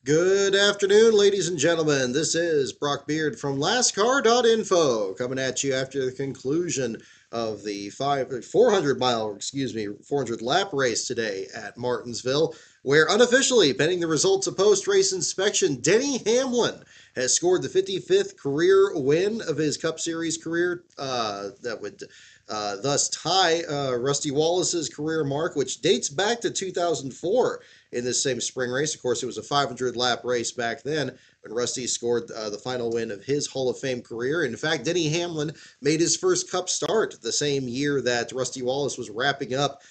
Good afternoon, ladies and gentlemen. This is Brock Beard from lastcar.info coming at you after the conclusion of the 400 mile, 400 lap race today at Martinsville, where unofficially, pending the results of post race inspection, Denny Hamlin has scored the 55th career win of his Cup Series career. That would thus tie Rusty Wallace's career mark, which dates back to 2004 in this same spring race. Of course, it was a 500 lap race back then when Rusty scored the final win of his Hall of Fame career. In fact, Denny Hamlin made his first Cup start the same year that Rusty Wallace was wrapping up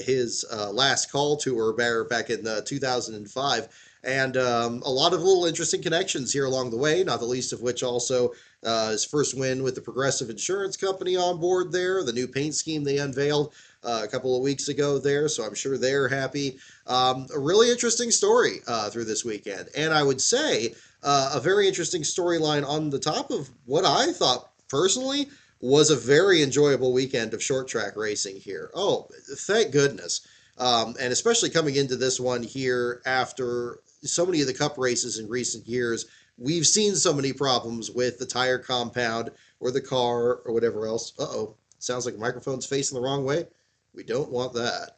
his last call tour back in 2005. And a lot of little interesting connections here along the way, not the least of which also his first win with the Progressive Insurance Company on board there, the new paint scheme they unveiled a couple of weeks ago there, so I'm sure they're happy. A really interesting story through this weekend, and I would say a very interesting storyline on the top of what I thought personally was a very enjoyable weekend of short track racing here. Oh, thank goodness. And especially coming into this one here after so many of the Cup races in recent years, we've seen so many problems with the tire compound or the car or whatever else. Uh-oh, sounds like the microphone's facing the wrong way. We don't want that.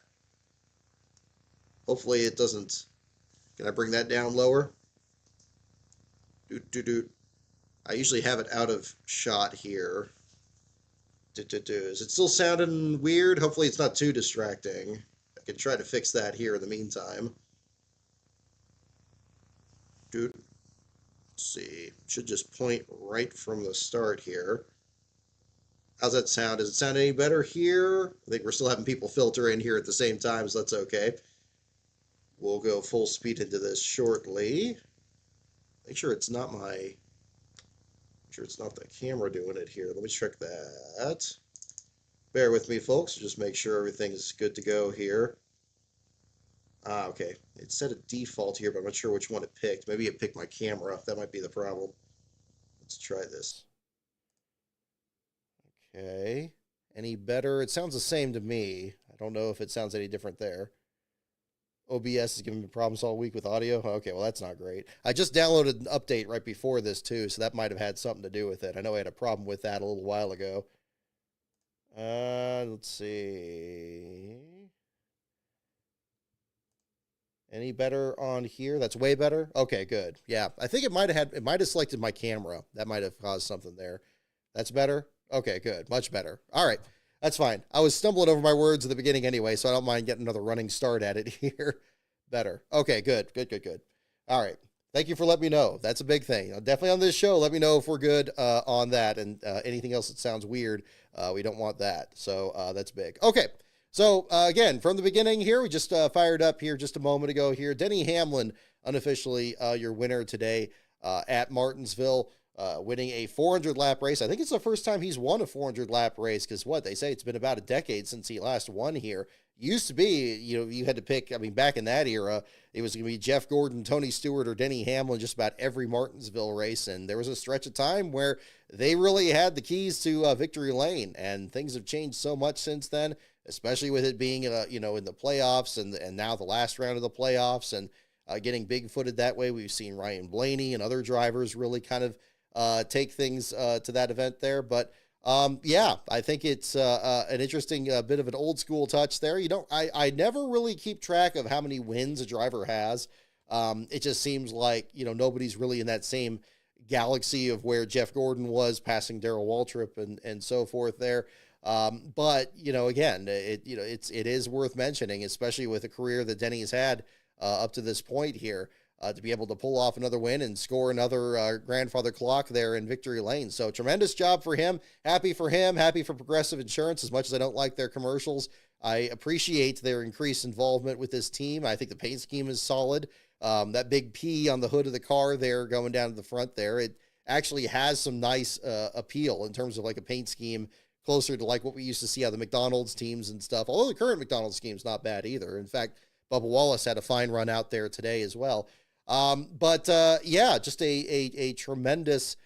Hopefully it doesn't. Can I bring that down lower? Doot, doot, doot. I usually have it out of shot here. Doot, doot, doot. Is it still sounding weird? Hopefully it's not too distracting. I can try to fix that here in the meantime. Doot. Let's see. Should just point right from the start here. How's that sound? Does it sound any better here? I think we're still having people filter in here at the same time, so that's okay. We'll go full speed into this shortly. Make sure it's not the camera doing it here. Let me check that. Bear with me, folks. Just make sure everything's good to go here. Okay. It set a default here, but I'm not sure which one it picked. Maybe it picked my camera. That might be the problem. Let's try this. Okay. Any better? It sounds the same to me. I don't know if it sounds any different there. OBS is giving me problems all week with audio. Okay, well, that's not great. I just downloaded an update right before this, too, so that might have had something to do with it. I know I had a problem with that a little while ago. Let's see. Any better on here? That's way better? Okay, good. Yeah, I think it might have selected my camera. That might have caused something there. That's better? Okay, good. Much better. All right. That's fine. I was stumbling over my words at the beginning anyway, so I don't mind getting another running start at it here. Better. Okay, good. All right. Thank you for letting me know. That's a big thing. Definitely on this show, let me know if we're good on that, and anything else that sounds weird, we don't want that. So that's big. Okay. So again, from the beginning here, we just fired up here just a moment ago here. Denny Hamlin, unofficially your winner today at Martinsville. Winning a 400 lap race. I think it's the first time he's won a 400 lap race because they say it's been about a decade since he last won here. Used to be, you had to pick, back in that era, it was going to be Jeff Gordon, Tony Stewart, or Denny Hamlin just about every Martinsville race. And there was a stretch of time where they really had the keys to victory lane. And things have changed so much since then, especially with it being, in the playoffs and now the last round of the playoffs and getting big-footed that way. We've seen Ryan Blaney and other drivers really kind of take things to that event there. But I think it's an interesting bit of an old school touch there. I never really keep track of how many wins a driver has. It just seems like, nobody's really in that same galaxy of where Jeff Gordon was passing Darrell Waltrip and so forth there. But again, it is worth mentioning, especially with a career that Denny's had up to this point here. To be able to pull off another win and score another grandfather clock there in victory lane. So tremendous job for him. Happy for him. Happy for Progressive Insurance. As much as I don't like their commercials, I appreciate their increased involvement with this team. I think the paint scheme is solid. That big P on the hood of the car there going down to the front there, it actually has some nice appeal in terms of like a paint scheme closer to like what we used to see out of the McDonald's teams and stuff. Although the current McDonald's scheme is not bad either. In fact, Bubba Wallace had a fine run out there today as well. Just a tremendous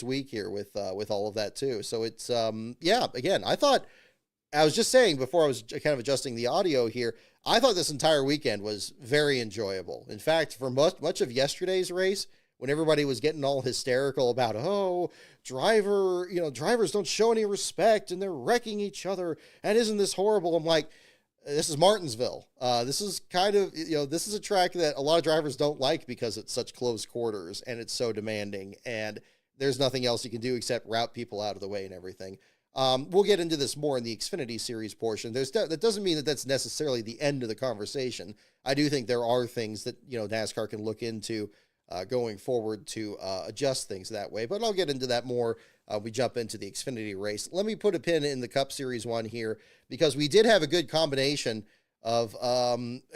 week here with all of that too. So it's, again, I thought I was just saying before I was kind of adjusting the audio here, I thought this entire weekend was very enjoyable. In fact, for much of yesterday's race, when everybody was getting all hysterical about, oh, drivers don't show any respect and they're wrecking each other, and isn't this horrible? I'm like, this is Martinsville. This is kind of, this is a track that a lot of drivers don't like because it's such close quarters and it's so demanding, and there's nothing else you can do except route people out of the way and everything. We'll get into this more in the Xfinity series portion. That doesn't mean that that's necessarily the end of the conversation. I do think there are things that, NASCAR can look into going forward to adjust things that way, but I'll get into that more. We jump into the Xfinity race. Let me put a pin in the Cup Series one here, because we did have a good combination of,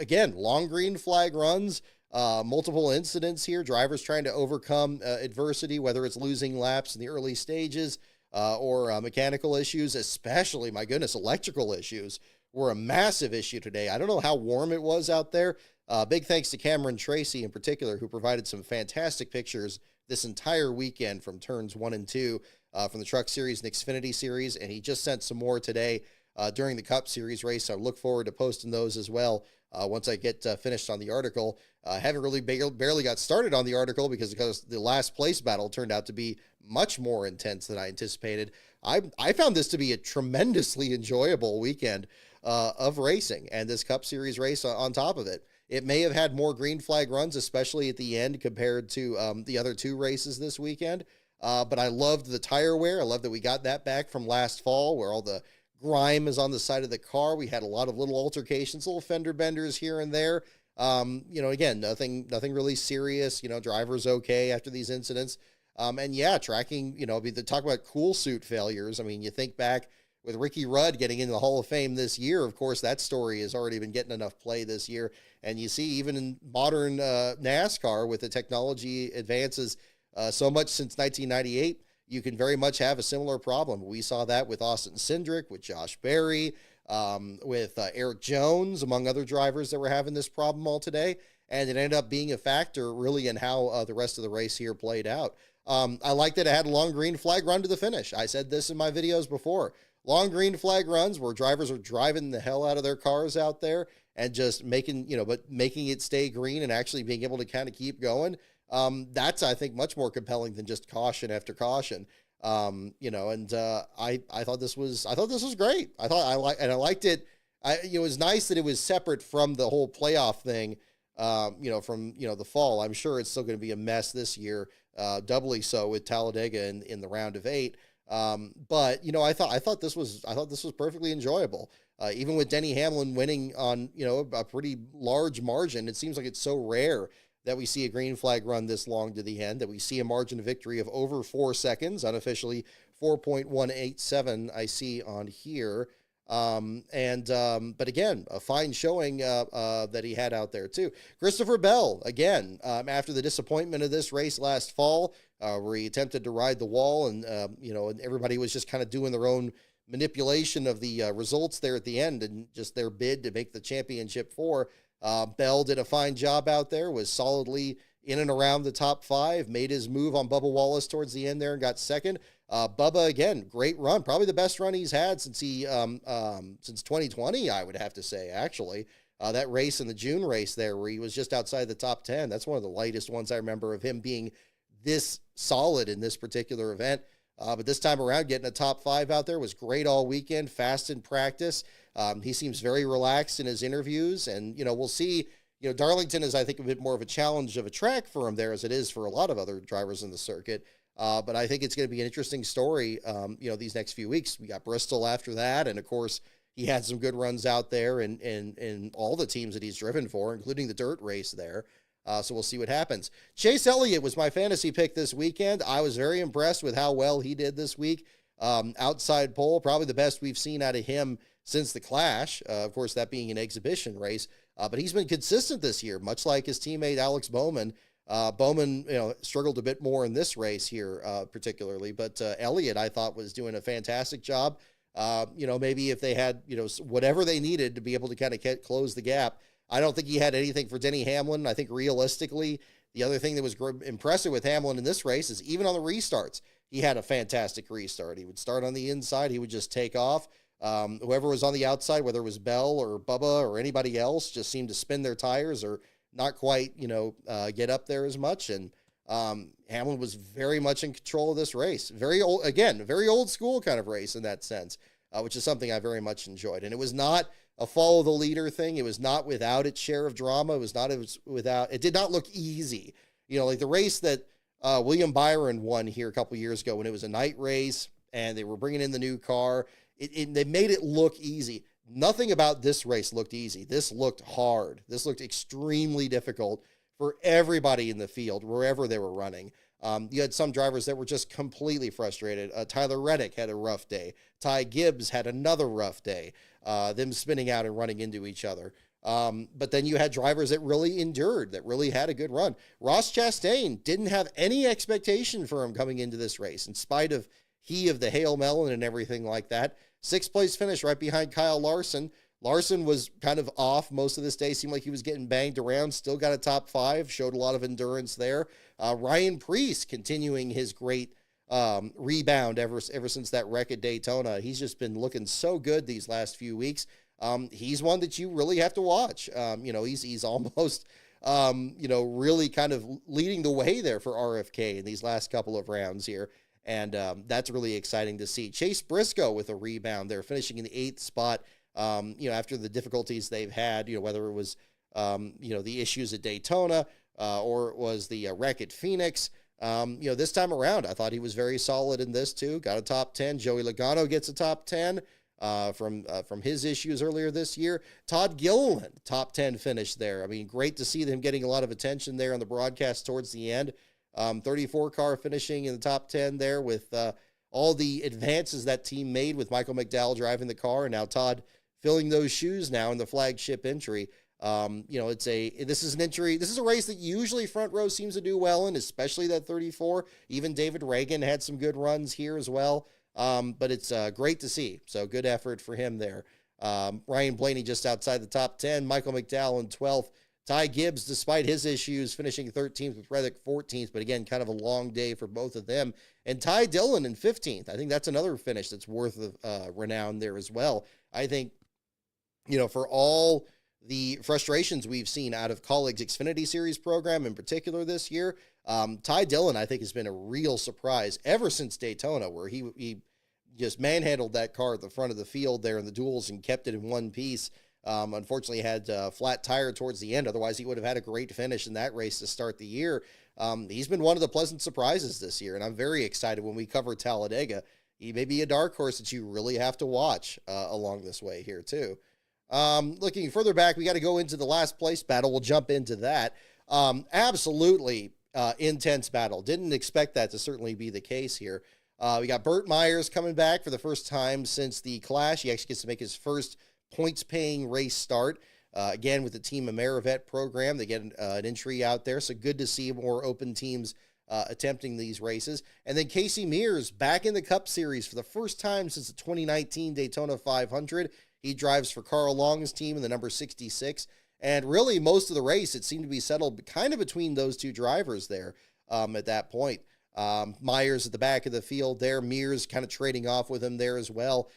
again, long green flag runs, multiple incidents here, drivers trying to overcome adversity, whether it's losing laps in the early stages or mechanical issues, especially, my goodness, electrical issues were a massive issue today. I don't know how warm it was out there. Big thanks to Cameron Tracy in particular, who provided some fantastic pictures this entire weekend from turns 1 and 2 from the Truck Series and Xfinity Series, and he just sent some more today during the Cup Series race. I look forward to posting those as well once I get finished on the article. Haven't really barely got started on the article because the last place battle turned out to be much more intense than I anticipated. I found this to be a tremendously enjoyable weekend of racing, and this Cup Series race on top of it. It may have had more green flag runs, especially at the end compared to the other two races this weekend. But I loved the tire wear. I love that we got that back from last fall, where all the grime is on the side of the car. We had a lot of little altercations, little fender benders here and there. Again, nothing really serious. Drivers okay after these incidents. And yeah, tracking, talk about cool suit failures. I mean, you think back with Ricky Rudd getting into the Hall of Fame this year. Of course, that story has already been getting enough play this year. And you see, even in modern NASCAR, with the technology advances so much since 1998, you can very much have a similar problem. We saw that with Austin Cindric, with Josh Berry, with Eric Jones, among other drivers that were having this problem all today. And it ended up being a factor really in how the rest of the race here played out. I like that it had a long green flag run to the finish. I said this in my videos before. Long green flag runs where drivers are driving the hell out of their cars out there and just making it stay green and actually being able to kind of keep going. That's, I think, much more compelling than just caution after caution. I thought this was great. I liked it. It was nice that it was separate from the whole playoff thing, from the fall. I'm sure it's still going to be a mess this year, doubly so with Talladega in the round of 8. But I thought this was perfectly enjoyable. Even with Denny Hamlin winning on, a pretty large margin, it seems like it's so rare that we see a green flag run this long to the end, that we see a margin of victory of over 4 seconds, unofficially 4.187 I see on here. But again, a fine showing that he had out there too. Christopher Bell, again, after the disappointment of this race last fall, where he attempted to ride the wall and everybody was just kind of doing their own manipulation of the results there at the end and just their bid to make the championship 4. Bell did a fine job out there, was solidly in and around the top 5, made his move on Bubba Wallace towards the end there and got second. Bubba, again, great run, probably the best run he's had since 2020, I would have to say, actually. That race in the June race there where he was just outside the top 10, that's one of the lightest ones I remember of him being this solid in this particular event. But this time around, getting a top 5 out there was great all weekend, fast in practice. He seems very relaxed in his interviews, and, we'll see. Darlington is, I think, a bit more of a challenge of a track for him there, as it is for a lot of other drivers in the circuit. But I think it's going to be an interesting story, these next few weeks. We got Bristol after that, and, of course, he had some good runs out there in all the teams that he's driven for, including the dirt race there. So we'll see what happens. Chase Elliott was my fantasy pick this weekend. I was very impressed with how well he did this week. Outside pole, probably the best we've seen out of him since the Clash. Of course, that being an exhibition race. But he's been consistent this year, much like his teammate Alex Bowman. Bowman, struggled a bit more in this race here, particularly. But Elliott, I thought, was doing a fantastic job. Maybe if they had, whatever they needed to be able to kind of close the gap. I don't think he had anything for Denny Hamlin. I think realistically, the other thing that was impressive with Hamlin in this race is even on the restarts, he had a fantastic restart. He would start on the inside. He would just take off. Whoever was on the outside, whether it was Bell or Bubba or anybody else, just seemed to spin their tires or not quite, get up there as much. And Hamlin was very much in control of this race. Very old, again, very old school kind of race in that sense, which is something I very much enjoyed. And it was not a follow the leader thing. It was not without its share of drama. It did not look easy. Like the race that William Byron won here a couple years ago when it was a night race and they were bringing in the new car. They made it look easy. Nothing about this race looked easy. This looked hard. This looked extremely difficult for everybody in the field, wherever they were running. You had some drivers that were just completely frustrated. Tyler Reddick had a rough day. Ty Gibbs had another rough day, them spinning out and running into each other. But then you had drivers that really endured, that really had a good run. Ross Chastain didn't have any expectation for him coming into this race, in spite of the Hail Melon and everything like that. 6th place finish right behind Kyle Larson. Larson was kind of off most of this day. Seemed like he was getting banged around. Still got a top 5. Showed a lot of endurance there. Ryan Preece continuing his great rebound ever since that wreck at Daytona. He's just been looking so good these last few weeks. He's one that you really have to watch. He's almost, really kind of leading the way there for RFK in these last couple of rounds here. And that's really exciting to see. Chase Briscoe with a rebound there, finishing in the 8th spot, after the difficulties they've had, whether it was, the issues at Daytona or it was the wreck at Phoenix. This time around, I thought he was very solid in this too. Got a top 10. Joey Logano gets a top 10 from his issues earlier this year. Todd Gilliland, top 10 finish there. I mean, great to see them getting a lot of attention there on the broadcast towards the end. 34 car finishing in the top 10 there with all the advances that team made with Michael McDowell driving the car, and now Todd filling those shoes now in the flagship entry. This is a race that usually front row seems to do well in, especially that 34. Even David Reagan had some good runs here as well. But it's great to see. So good effort for him there. Ryan Blaney just outside the top 10. Michael McDowell in 12th. Ty Gibbs, despite his issues, finishing 13th with Reddick 14th, but again, kind of a long day for both of them. And Ty Dillon in 15th. I think that's another finish that's worth renown there as well. I think, for all the frustrations we've seen out of Colleagues Xfinity Series program in particular this year, Ty Dillon, I think, has been a real surprise ever since Daytona, where he just manhandled that car at the front of the field there in the duels and kept it in one piece. Unfortunately had a flat tire towards the end. Otherwise, he would have had a great finish in that race to start the year. He's been one of the pleasant surprises this year, and I'm very excited when we cover Talladega. He may be a dark horse that you really have to watch along this way here, too. Looking further back, we got to go into the last place battle. We'll jump into that. Absolutely intense battle. Didn't expect that to certainly be the case here. We got Burt Myers coming back for the first time since the Clash. He actually gets to make his first points-paying race start. Again, with the Team Amerivet program, they get an entry out there, so good to see more open teams attempting these races. And then Casey Mears back in the Cup Series for the first time since the 2019 Daytona 500. He drives for Carl Long's team in the number 66. And really, most of the race, it seemed to be settled kind of between those two drivers there at that point. Myers at the back of the field there. Mears kind of trading off with him there as well.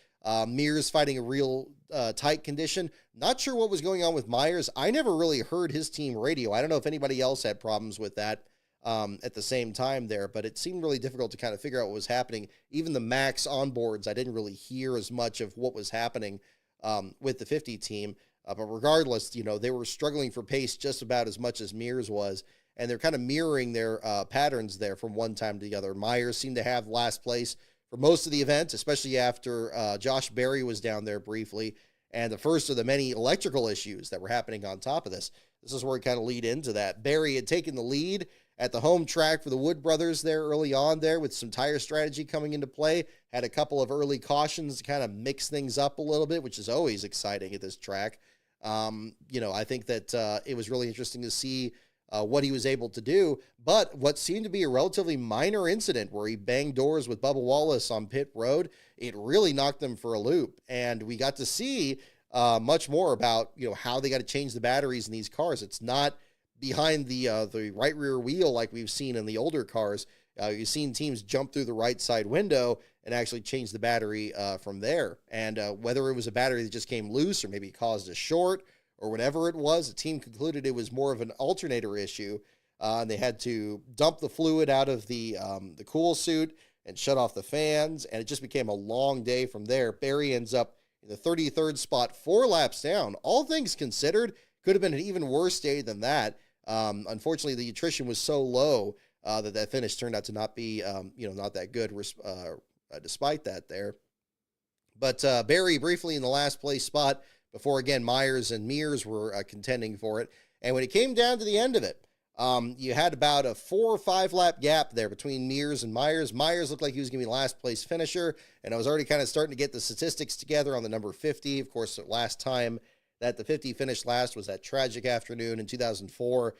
Mears fighting a real tight condition. Not sure what was going on with Myers. I never really heard his team radio. I don't know if anybody else had problems with that at the same time there, but it seemed really difficult to kind of figure out what was happening. Even the Max onboards, I didn't really hear as much of what was happening with the 50 team. But regardless, they were struggling for pace just about as much as Mears was, and they're kind of mirroring their patterns there from one time to the other. Myers seemed to have last place for most of the event, especially after Josh Berry was down there briefly, and the first of the many electrical issues that were happening on top of this. This is where we kind of lead into that. Berry had taken the lead at the home track for the Wood brothers there early on there with some tire strategy coming into play, had a couple of early cautions to kind of mix things up a little bit, which is always exciting at this track. I think that it was really interesting to see what he was able to do, but what seemed to be a relatively minor incident where he banged doors with Bubba Wallace on pit road, it really knocked them for a loop. And we got to see much more about, how they got to change the batteries in these cars. It's not behind the right rear wheel like we've seen in the older cars. You've seen teams jump through the right side window and actually change the battery from there. And whether it was a battery that just came loose or maybe caused a short or whatever it was, the team concluded it was more of an alternator issue. And they had to dump the fluid out of the cool suit and shut off the fans. And it just became a long day from there. Barry ends up in the 33rd spot, 4 laps down. All things considered, could have been an even worse day than that. Unfortunately, the attrition was so low that finish turned out to not be, not that good despite that there. But Barry briefly in the last place spot before, again, Myers and Mears were contending for it. And when it came down to the end of it, you had about a 4 or 5 lap gap there between Mears and Myers. Myers looked like he was going to be last place finisher, and I was already kind of starting to get the statistics together on the number 50. Of course, the last time that the 50 finished last was that tragic afternoon in 2004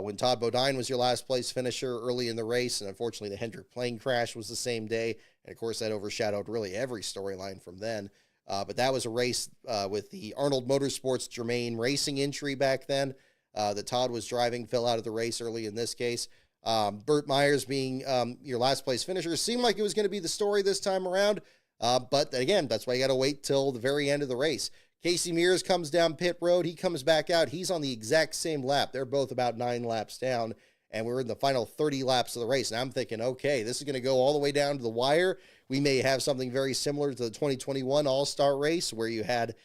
when Todd Bodine was your last place finisher early in the race, and unfortunately the Hendrick plane crash was the same day, and of course that overshadowed really every storyline from then. But that was a race with the Arnold Motorsports Germain Racing entry back then. That Todd was driving, fell out of the race early in this case. Burt Myers being your last place finisher seemed like it was going to be the story this time around. But again, that's why you got to wait till the very end of the race. Casey Mears comes down pit road. He comes back out. He's on the exact same lap. They're both about 9 laps down, and we're in the final 30 laps of the race. And I'm thinking, okay, this is going to go all the way down to the wire. We may have something very similar to the 2021 All-Star race where you had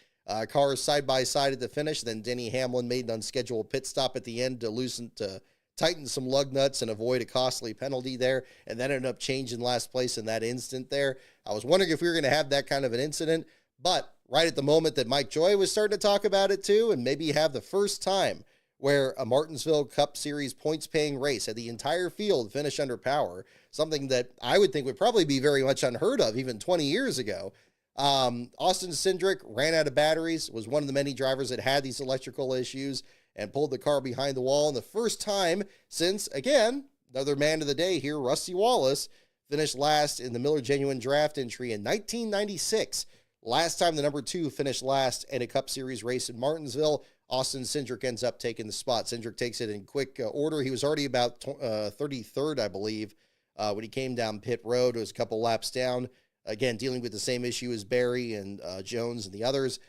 cars side by side at the finish. Then Denny Hamlin made an unscheduled pit stop at the end to tighten some lug nuts and avoid a costly penalty there, and then ended up changing last place in that instant there. I was wondering if we were going to have that kind of an incident, but right at the moment that Mike Joy was starting to talk about it too, and maybe have the first time where a Martinsville Cup Series points-paying race had the entire field finish under power, something that I would think would probably be very much unheard of even 20 years ago. Austin Cindric ran out of batteries, was one of the many drivers that had these electrical issues and pulled the car behind the wall. And the first time since, again, another man of the day here, Rusty Wallace, finished last in the Miller Genuine Draft entry in 1996. Last time the number 2 finished last in a Cup Series race in Martinsville, Austin Cindric ends up taking the spot. Cindric takes it in quick order. He was already about 33rd, I believe, when he came down pit road. It was a couple laps down. Again, dealing with the same issue as Barry and Jones and the others,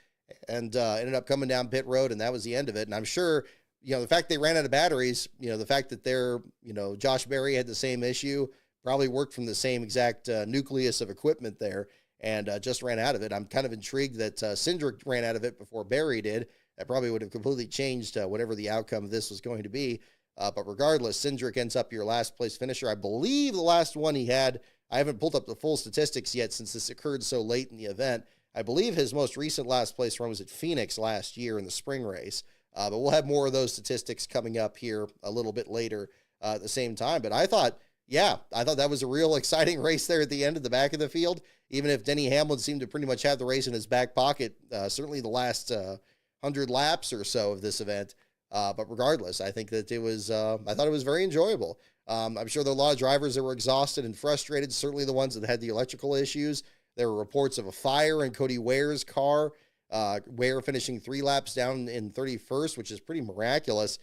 and ended up coming down pit road, and that was the end of it. And I'm sure, the fact they ran out of batteries, the fact that Josh Berry had the same issue, probably worked from the same exact nucleus of equipment there, and just ran out of it. I'm kind of intrigued that Cindric ran out of it before Barry did. That probably would have completely changed whatever the outcome of this was going to be. But regardless, Cindric ends up your last place finisher. I believe the last one he had, I haven't pulled up the full statistics yet since this occurred so late in the event. I believe his most recent last place run was at Phoenix last year in the spring race. But we'll have more of those statistics coming up here a little bit later at the same time. But I thought that was a real exciting race there at the end of the back of the field, even if Denny Hamlin seemed to pretty much have the race in his back pocket, certainly the last 100 laps or so of this event. But regardless, I think that I thought it was very enjoyable. I'm sure there are a lot of drivers that were exhausted and frustrated, certainly the ones that had the electrical issues. There were reports of a fire in Cody Ware's car, Ware finishing 3 laps down in 31st, which is pretty miraculous,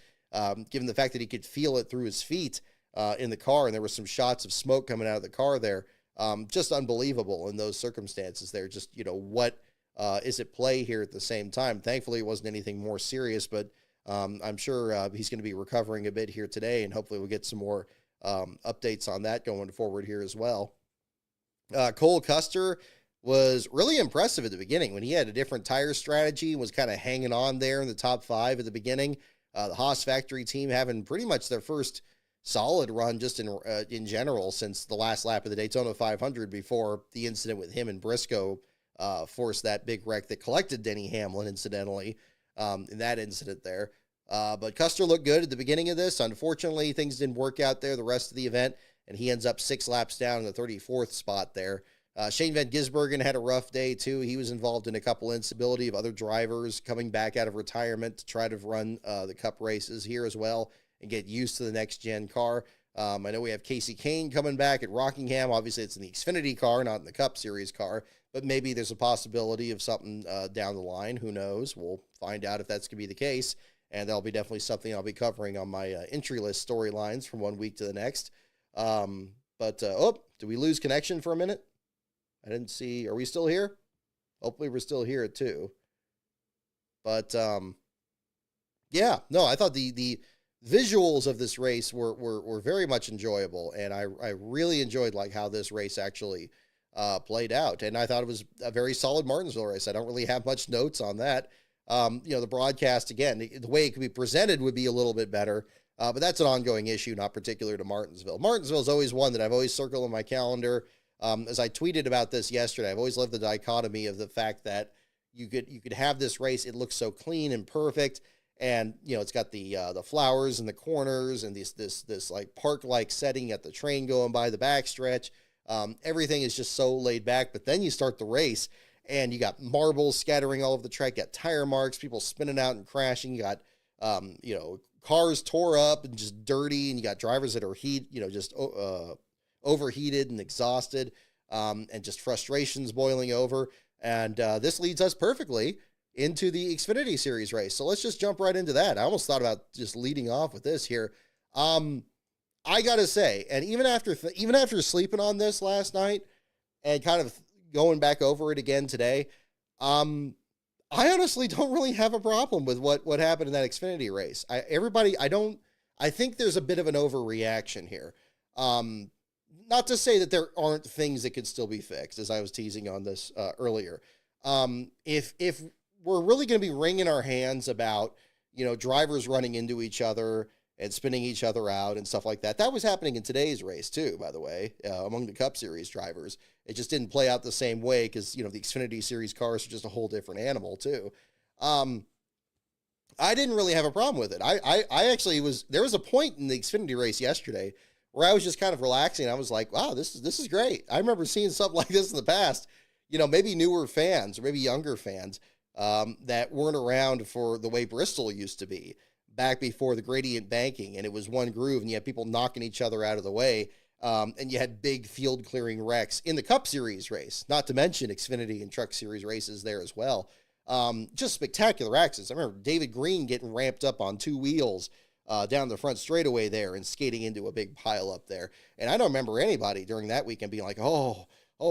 given the fact that he could feel it through his feet in the car, and there were some shots of smoke coming out of the car there. Just unbelievable in those circumstances there. Just, what is at play here at the same time? Thankfully, it wasn't anything more serious, but I'm sure he's going to be recovering a bit here today, and hopefully we'll get some more updates on that going forward here as well. Cole Custer was really impressive at the beginning when he had a different tire strategy and was kind of hanging on there in the top 5 at the beginning. The Haas factory team having pretty much their first solid run just in general since the last lap of the Daytona 500 before the incident with him and Briscoe forced that big wreck that collected Denny Hamlin, incidentally, in that incident there. But Custer looked good at the beginning of this. Unfortunately, things didn't work out there the rest of the event, and he ends up 6 laps down in the 34th spot there. Shane Van Gisbergen had a rough day, too. He was involved in a couple instability of other drivers coming back out of retirement to try to run the Cup races here as well and get used to the next-gen car. I know we have Casey Kane coming back at Rockingham. Obviously, it's in the Xfinity car, not in the Cup Series car, but maybe there's a possibility of something down the line. Who knows? We'll find out if that's going to be the case, and that'll be definitely something I'll be covering on my entry list storylines from one week to the next. But, did we lose connection for a minute? I didn't see. Are we still here? Hopefully we're still here too. But, yeah, no, I thought the visuals of this race were very much enjoyable. And I really enjoyed like how this race actually played out. And I thought it was a very solid Martinsville race. I don't really have much notes on that. The broadcast, again, the way it could be presented would be a little bit better. But that's an ongoing issue, not particular to Martinsville. Martinsville is always one that I've always circled on my calendar. As I tweeted about this yesterday, I've always loved the dichotomy of the fact that you could have this race. It looks so clean and perfect. And, it's got the flowers in the corners and this like park-like setting at the train going by the backstretch. Everything is just so laid back. But then you start the race and you got marbles scattering all over the track, you got tire marks, people spinning out and crashing. You got, cars tore up and just dirty, and you got drivers that are overheated and exhausted, and just frustrations boiling over. And this leads us perfectly into the Xfinity Series race. So let's just jump right into that. I almost thought about just leading off with this here. I gotta say, and even after sleeping on this last night and kind of going back over it again today, I honestly don't really have a problem with what happened in that Xfinity race. I think there's a bit of an overreaction here. Not to say that there aren't things that could still be fixed, as I was teasing on this earlier. If we're really going to be wringing our hands about, drivers running into each other and spinning each other out and stuff like that. That was happening in today's race too, by the way, among the Cup Series drivers. It just didn't play out the same way because, the Xfinity Series cars are just a whole different animal too. I didn't really have a problem with it. I actually there was a point in the Xfinity race yesterday where I was just kind of relaxing. I was like, wow, this is great. I remember seeing something like this in the past, maybe newer fans or maybe younger fans that weren't around for the way Bristol used to be back before the gradient banking, and it was one groove and you had people knocking each other out of the way. And you had big field clearing wrecks in the Cup Series race, not to mention Xfinity and Truck Series races there as well. Just spectacular accidents. I remember David Green getting ramped up on two wheels down the front straightaway there and skating into a big pile up there. And I don't remember anybody during that weekend being like, oh,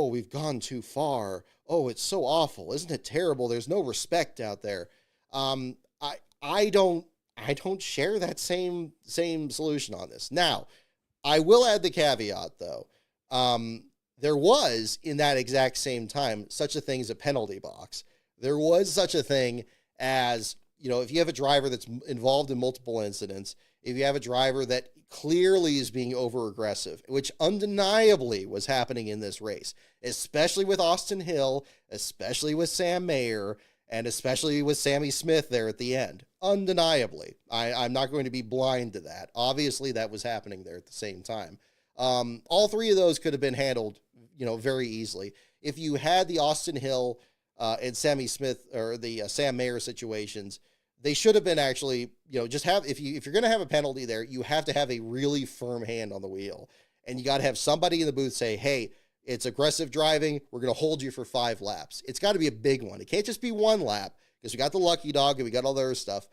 we've gone too far. Oh, it's so awful. Isn't it terrible? There's no respect out there. I don't share that same solution on this. Now, I will add the caveat, though. There was, in that exact same time, such a thing as a penalty box. There was such a thing as, if you have a driver that's involved in multiple incidents, if you have a driver that clearly is being over-aggressive, which undeniably was happening in this race, especially with Austin Hill, especially with Sam Mayer, and especially with Sammy Smith there at the end. Undeniably. I'm not going to be blind to that. Obviously, that was happening there at the same time. All three of those could have been handled, very easily. If you had the Austin Hill and Sammy Smith or the Sam Mayer situations, they should have been actually, just have, if you're going to have a penalty there, you have to have a really firm hand on the wheel. And you got to have somebody in the booth say, hey, it's aggressive driving. We're going to hold you for 5 laps. It's got to be a big one. It can't just be 1 lap because we got the lucky dog and we got all the other stuff.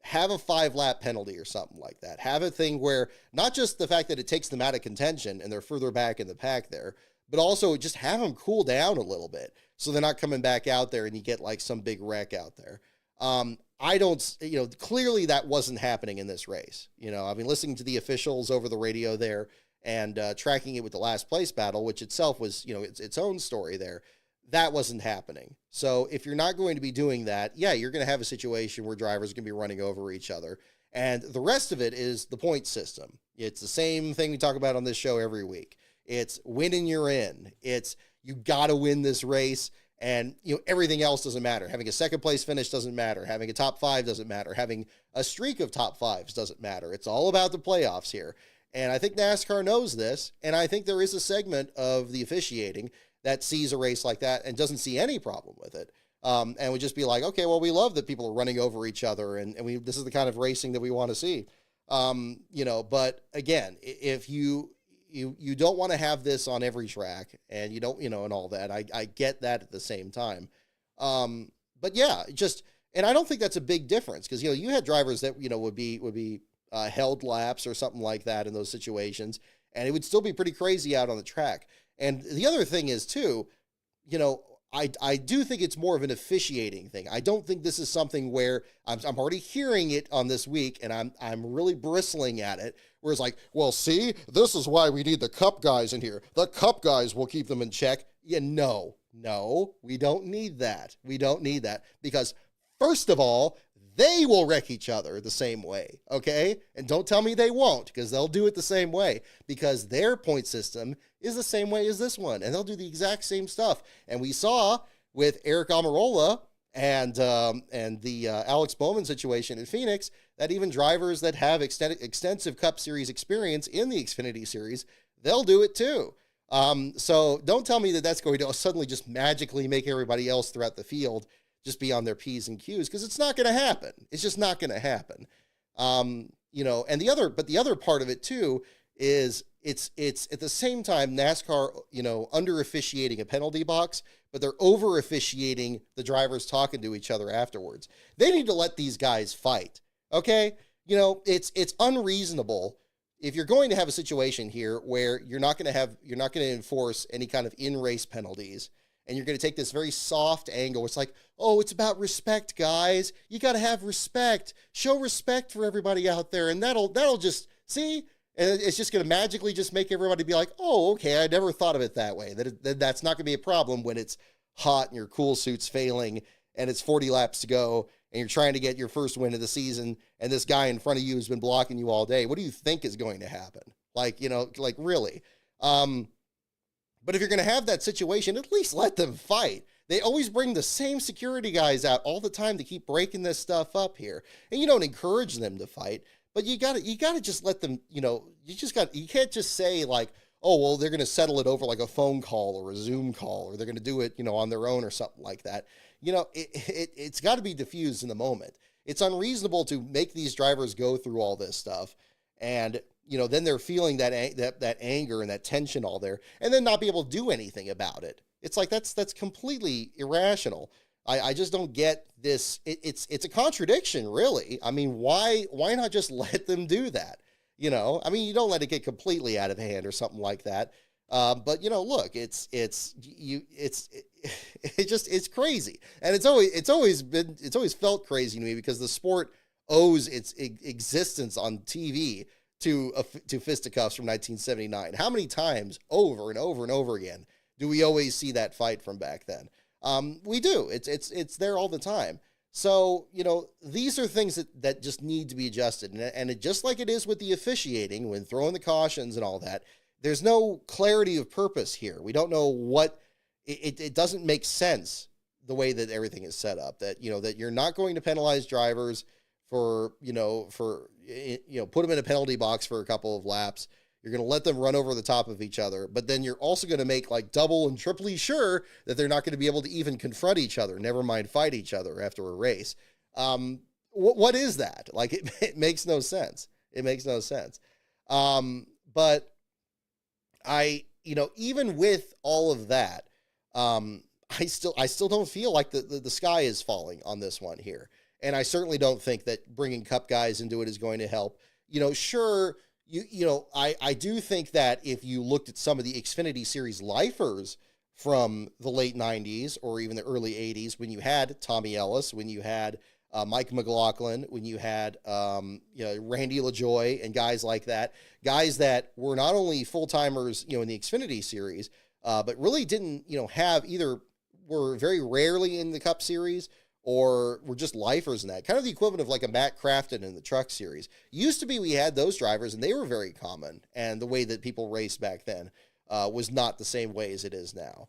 Have a 5-lap penalty or something like that. Have a thing where not just the fact that it takes them out of contention and they're further back in the pack there, but also just have them cool down a little bit so they're not coming back out there and you get like some big wreck out there. I don't, clearly that wasn't happening in this race. I've been listening to the officials over the radio there and tracking it with the last place battle, which itself was, its own story there. That wasn't happening. So if you're not going to be doing that, yeah, you're going to have a situation where drivers are going to be running over each other. And the rest of it is the point system. It's the same thing we talk about on this show every week. It's win and you're in. It's you got to win this race. And, everything else doesn't matter. Having a second place finish doesn't matter. Having a top 5 doesn't matter. Having a streak of top 5s doesn't matter. It's all about the playoffs here. And I think NASCAR knows this. And I think there is a segment of the officiating that sees a race like that and doesn't see any problem with it. And would just be like, okay, well, we love that people are running over each other. And this is the kind of racing that we want to see. But again, if you don't want to have this on every track and you don't, and all that, I get that at the same time. But yeah, and I don't think that's a big difference because, you had drivers that, would be held laps or something like that in those situations. and it would still be pretty crazy out on the track. And the other thing is too, I do think it's more of an officiating thing. I don't think this is something where I'm already hearing it on this week, and I'm really bristling at it. Where it's like, well, see, this is why we need the Cup guys in here. The Cup guys will keep them in check. Yeah, no, we don't need that. We don't need that because, first of all, they will wreck each other the same way, okay? And don't tell me they won't, because they'll do it the same way, because their point system is the same way as this one, and they'll do the exact same stuff. And we saw with Eric Almirola and the Alex Bowman situation in Phoenix that even drivers that have extensive Cup Series experience in the Xfinity Series, they'll do it too. So don't tell me that that's going to suddenly just magically make everybody else throughout the field just be on their P's and Q's, because it's not going to happen. It's just not going to happen. And the other part of it too is it's at the same time NASCAR, under officiating a penalty box, but they're over officiating the drivers talking to each other afterwards. They need to let these guys fight. Okay. It's unreasonable if you're going to have a situation here where you're not going to enforce any kind of in-race penalties, and you're going to take this very soft angle. It's like, oh, it's about respect, guys. You got to have respect. Show respect for everybody out there. And that'll just, see? And it's just going to magically just make everybody be like, oh, okay, I never thought of it that way. That's not going to be a problem when it's hot and your cool suit's failing and it's 40 laps to go and you're trying to get your first win of the season and this guy in front of you has been blocking you all day. What do you think is going to happen? Really? But if you're going to have that situation, at least let them fight. They always bring the same security guys out all the time to keep breaking this stuff up here. And you don't encourage them to fight, but you gotta just let them, you can't just say like, oh, well, they're going to settle it over like a phone call or a Zoom call, or they're going to do it, on their own or something like that. It's got to be diffused in the moment. It's unreasonable to make these drivers go through all this stuff and, then they're feeling that anger and that tension all there, and then not be able to do anything about it. It's like, that's completely irrational. I just don't get this. It's a contradiction, really. I mean, why not just let them do that? You don't let it get completely out of hand or something like that. But look, it's crazy. And it's always felt crazy to me because the sport owes its existence on TV to fisticuffs from 1979. How many times over and over and over again do we always see that fight from back then? We do. It's there all the time. So, these are things that just need to be adjusted. And just like it is with the officiating, when throwing the cautions and all that, there's no clarity of purpose here. We don't know what, it doesn't make sense the way that everything is set up, that you're not going to penalize drivers for put them in a penalty box for a couple of laps. You're going to let them run over the top of each other, but then you're also going to make like double and triply sure that they're not going to be able to even confront each other, never mind fight each other after a race. What is that? Like, it makes no sense. It makes no sense. But even with all of that, I still don't feel like the sky is falling on this one here. And I certainly don't think that bringing Cup guys into it is going to help. Sure, I do think that if you looked at some of the Xfinity Series lifers from the late 90s or even the early 80s, when you had Tommy Ellis, when you had Mike McLaughlin, when you had Randy LaJoy and guys like that, guys that were not only full-timers in the Xfinity Series, but really didn't have either, were very rarely in the Cup Series, or were just lifers in that. Kind of the equivalent of like a Matt Crafton in the Truck Series. Used to be we had those drivers, and they were very common, and the way that people raced back then was not the same way as it is now.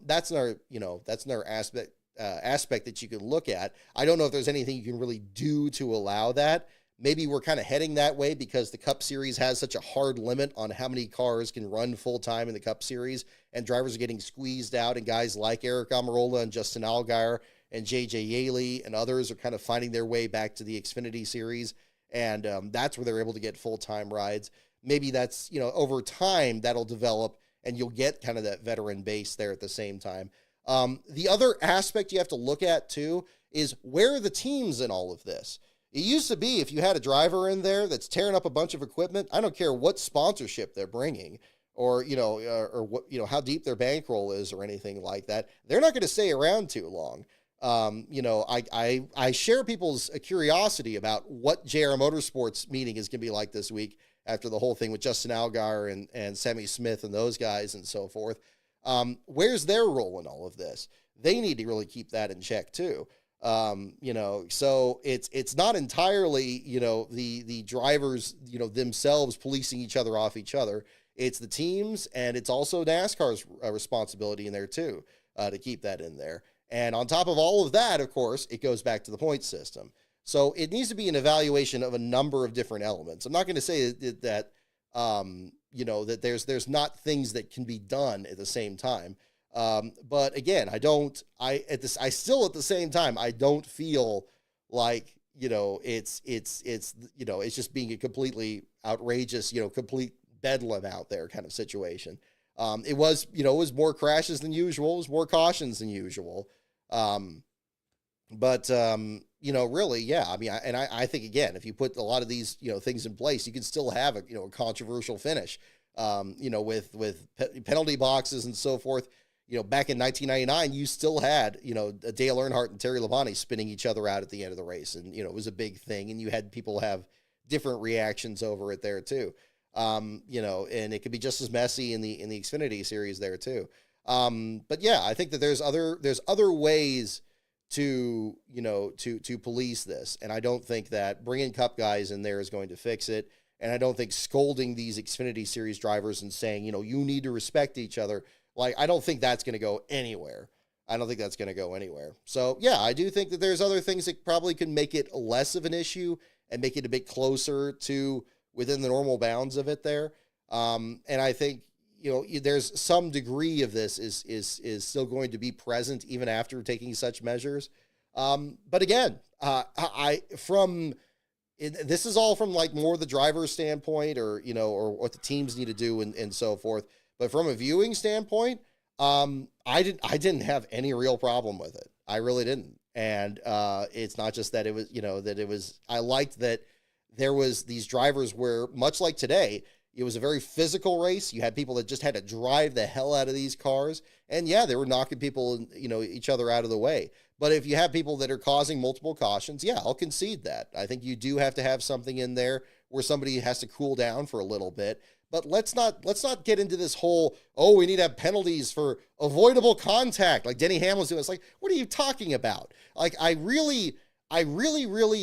That's another aspect that you can look at. I don't know if there's anything you can really do to allow that. Maybe we're kind of heading that way because the Cup Series has such a hard limit on how many cars can run full-time in the Cup Series, and drivers are getting squeezed out, and guys like Eric Almirola and Justin Allgaier and J.J. Yaley and others are kind of finding their way back to the Xfinity Series, and that's where they're able to get full-time rides. Maybe that's, over time that'll develop, and you'll get kind of that veteran base there at the same time. The other aspect you have to look at, too, is where are the teams in all of this? It used to be if you had a driver in there that's tearing up a bunch of equipment, I don't care what sponsorship they're bringing or, or what, how deep their bankroll is or anything like that. They're not going to stay around too long. I share people's curiosity about what JR Motorsports meeting is going to be like this week after the whole thing with Justin Allgaier and Sammy Smith and those guys and so forth. Where's their role in all of this? They need to really keep that in check too. So it's not entirely, the drivers, themselves policing each other off each other. It's the teams, and it's also NASCAR's responsibility in there too, to keep that in there. And on top of all of that, of course, it goes back to the point system. So it needs to be an evaluation of a number of different elements. I'm not going to say that that there's not things that can be done at the same time. But again, I still at the same time, I don't feel like, it's just being a completely outrageous, complete bedlam out there kind of situation. It was more crashes than usual. It was more cautions than usual. Really, yeah. I mean, I think, again, if you put a lot of these, things in place, you can still have a controversial finish, with penalty boxes and so forth. Back in 1999, you still had, Dale Earnhardt and Terry Labonte spinning each other out at the end of the race. And, it was a big thing. And you had people have different reactions over it there too. And it could be just as messy in the Xfinity series there too. But yeah, I think that there's other ways to police this. And I don't think that bringing Cup guys in there is going to fix it. And I don't think scolding these Xfinity series drivers and saying, you need to respect each other. Like, I don't think that's going to go anywhere. So yeah, I do think that there's other things that probably can make it less of an issue and make it a bit closer to within the normal bounds of it there. And I think, there's some degree of this is still going to be present even after taking such measures. But again, this is all from like more the driver's standpoint or what the teams need to do and so forth. But from a viewing standpoint, I didn't have any real problem with it. I really didn't. And it's not just that it was, I liked that there was these drivers where, much like today, it was a very physical race. You had people that just had to drive the hell out of these cars. And yeah, they were knocking people, each other out of the way. But if you have people that are causing multiple cautions, yeah, I'll concede that. I think you do have to have something in there where somebody has to cool down for a little bit. But let's not get into this whole, we need to have penalties for avoidable contact, like Denny Hamlin's doing. It's like, what are you talking about? Like, I really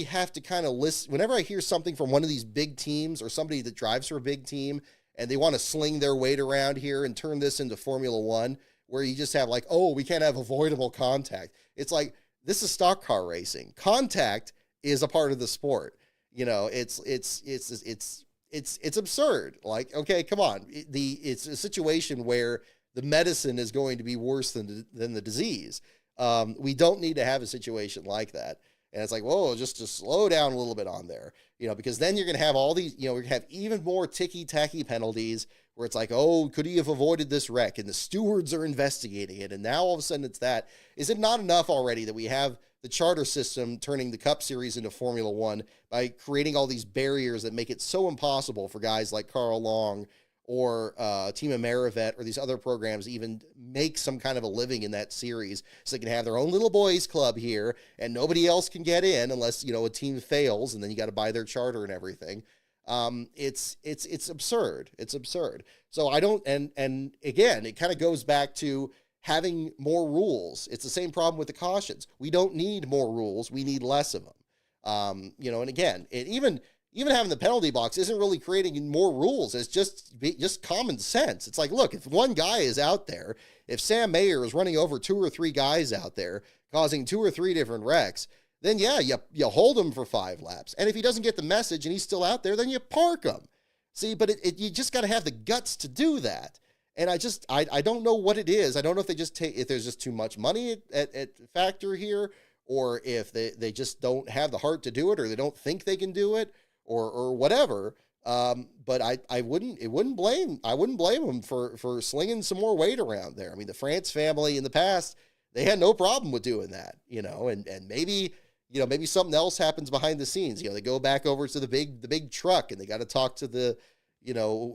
have to kind of listen. Whenever I hear something from one of these big teams or somebody that drives for a big team and they want to sling their weight around here and turn this into Formula One, where you just have like, we can't have avoidable contact. It's like, this is stock car racing. Contact is a part of the sport. It's absurd. Like, okay, come on. It's a situation where the medicine is going to be worse than the disease. We don't need to have a situation like that. And it's like, whoa, just to slow down a little bit on there, because then you're going to have all these, we're going to have even more ticky-tacky penalties where it's like, could he have avoided this wreck? And the stewards are investigating it. And now all of a sudden it's that. Is it not enough already that we have the charter system turning the Cup Series into Formula One by creating all these barriers that make it so impossible for guys like Carl Long or Team Amerivet or these other programs even make some kind of a living in that series so they can have their own little boys club here and nobody else can get in unless, a team fails and then you got to buy their charter and everything. It's absurd. It's absurd. So I don't, and again, it kind of goes back to having more rules. It's the same problem with the cautions. We don't need more rules. We need less of them. And again, even having the penalty box isn't really creating more rules. It's just common sense. It's like, look, if one guy is out there, if Sam Mayer is running over 2 or 3 guys out there causing 2 or 3 different wrecks, then yeah, you hold him for 5 laps. And if he doesn't get the message and he's still out there, then you park him. See, but you just got to have the guts to do that. And I don't know what it is. I don't know if if there's just too much money at factor here, or if they just don't have the heart to do it, or they don't think they can do it, or whatever. But I wouldn't blame them for slinging some more weight around there. I mean, the France family in the past, they had no problem with doing that, and maybe, maybe something else happens behind the scenes. They go back over to the big truck and they got to talk to the,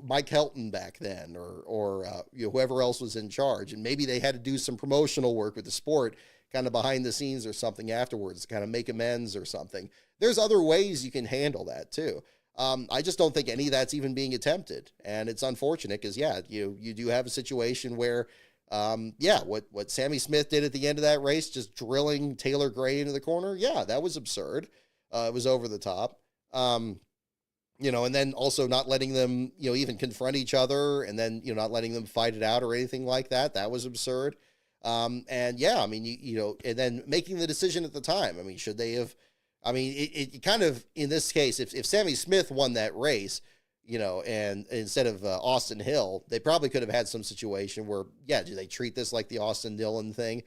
Mike Helton back then, or whoever else was in charge. And maybe they had to do some promotional work with the sport kind of behind the scenes or something afterwards, kind of make amends or something. There's other ways you can handle that too. I just don't think any of that's even being attempted. And it's unfortunate because, you do have a situation where, what Sammy Smith did at the end of that race, just drilling Taylor Gray into the corner. Yeah, that was absurd. It was over the top. And then also not letting them, even confront each other, and then, not letting them fight it out or anything like that. That was absurd. And then making the decision at the time. I mean, should they have, it kind of, in this case, if Sammy Smith won that race, and instead of Austin Hill, they probably could have had some situation where, do they treat this like the Austin Dillon thing?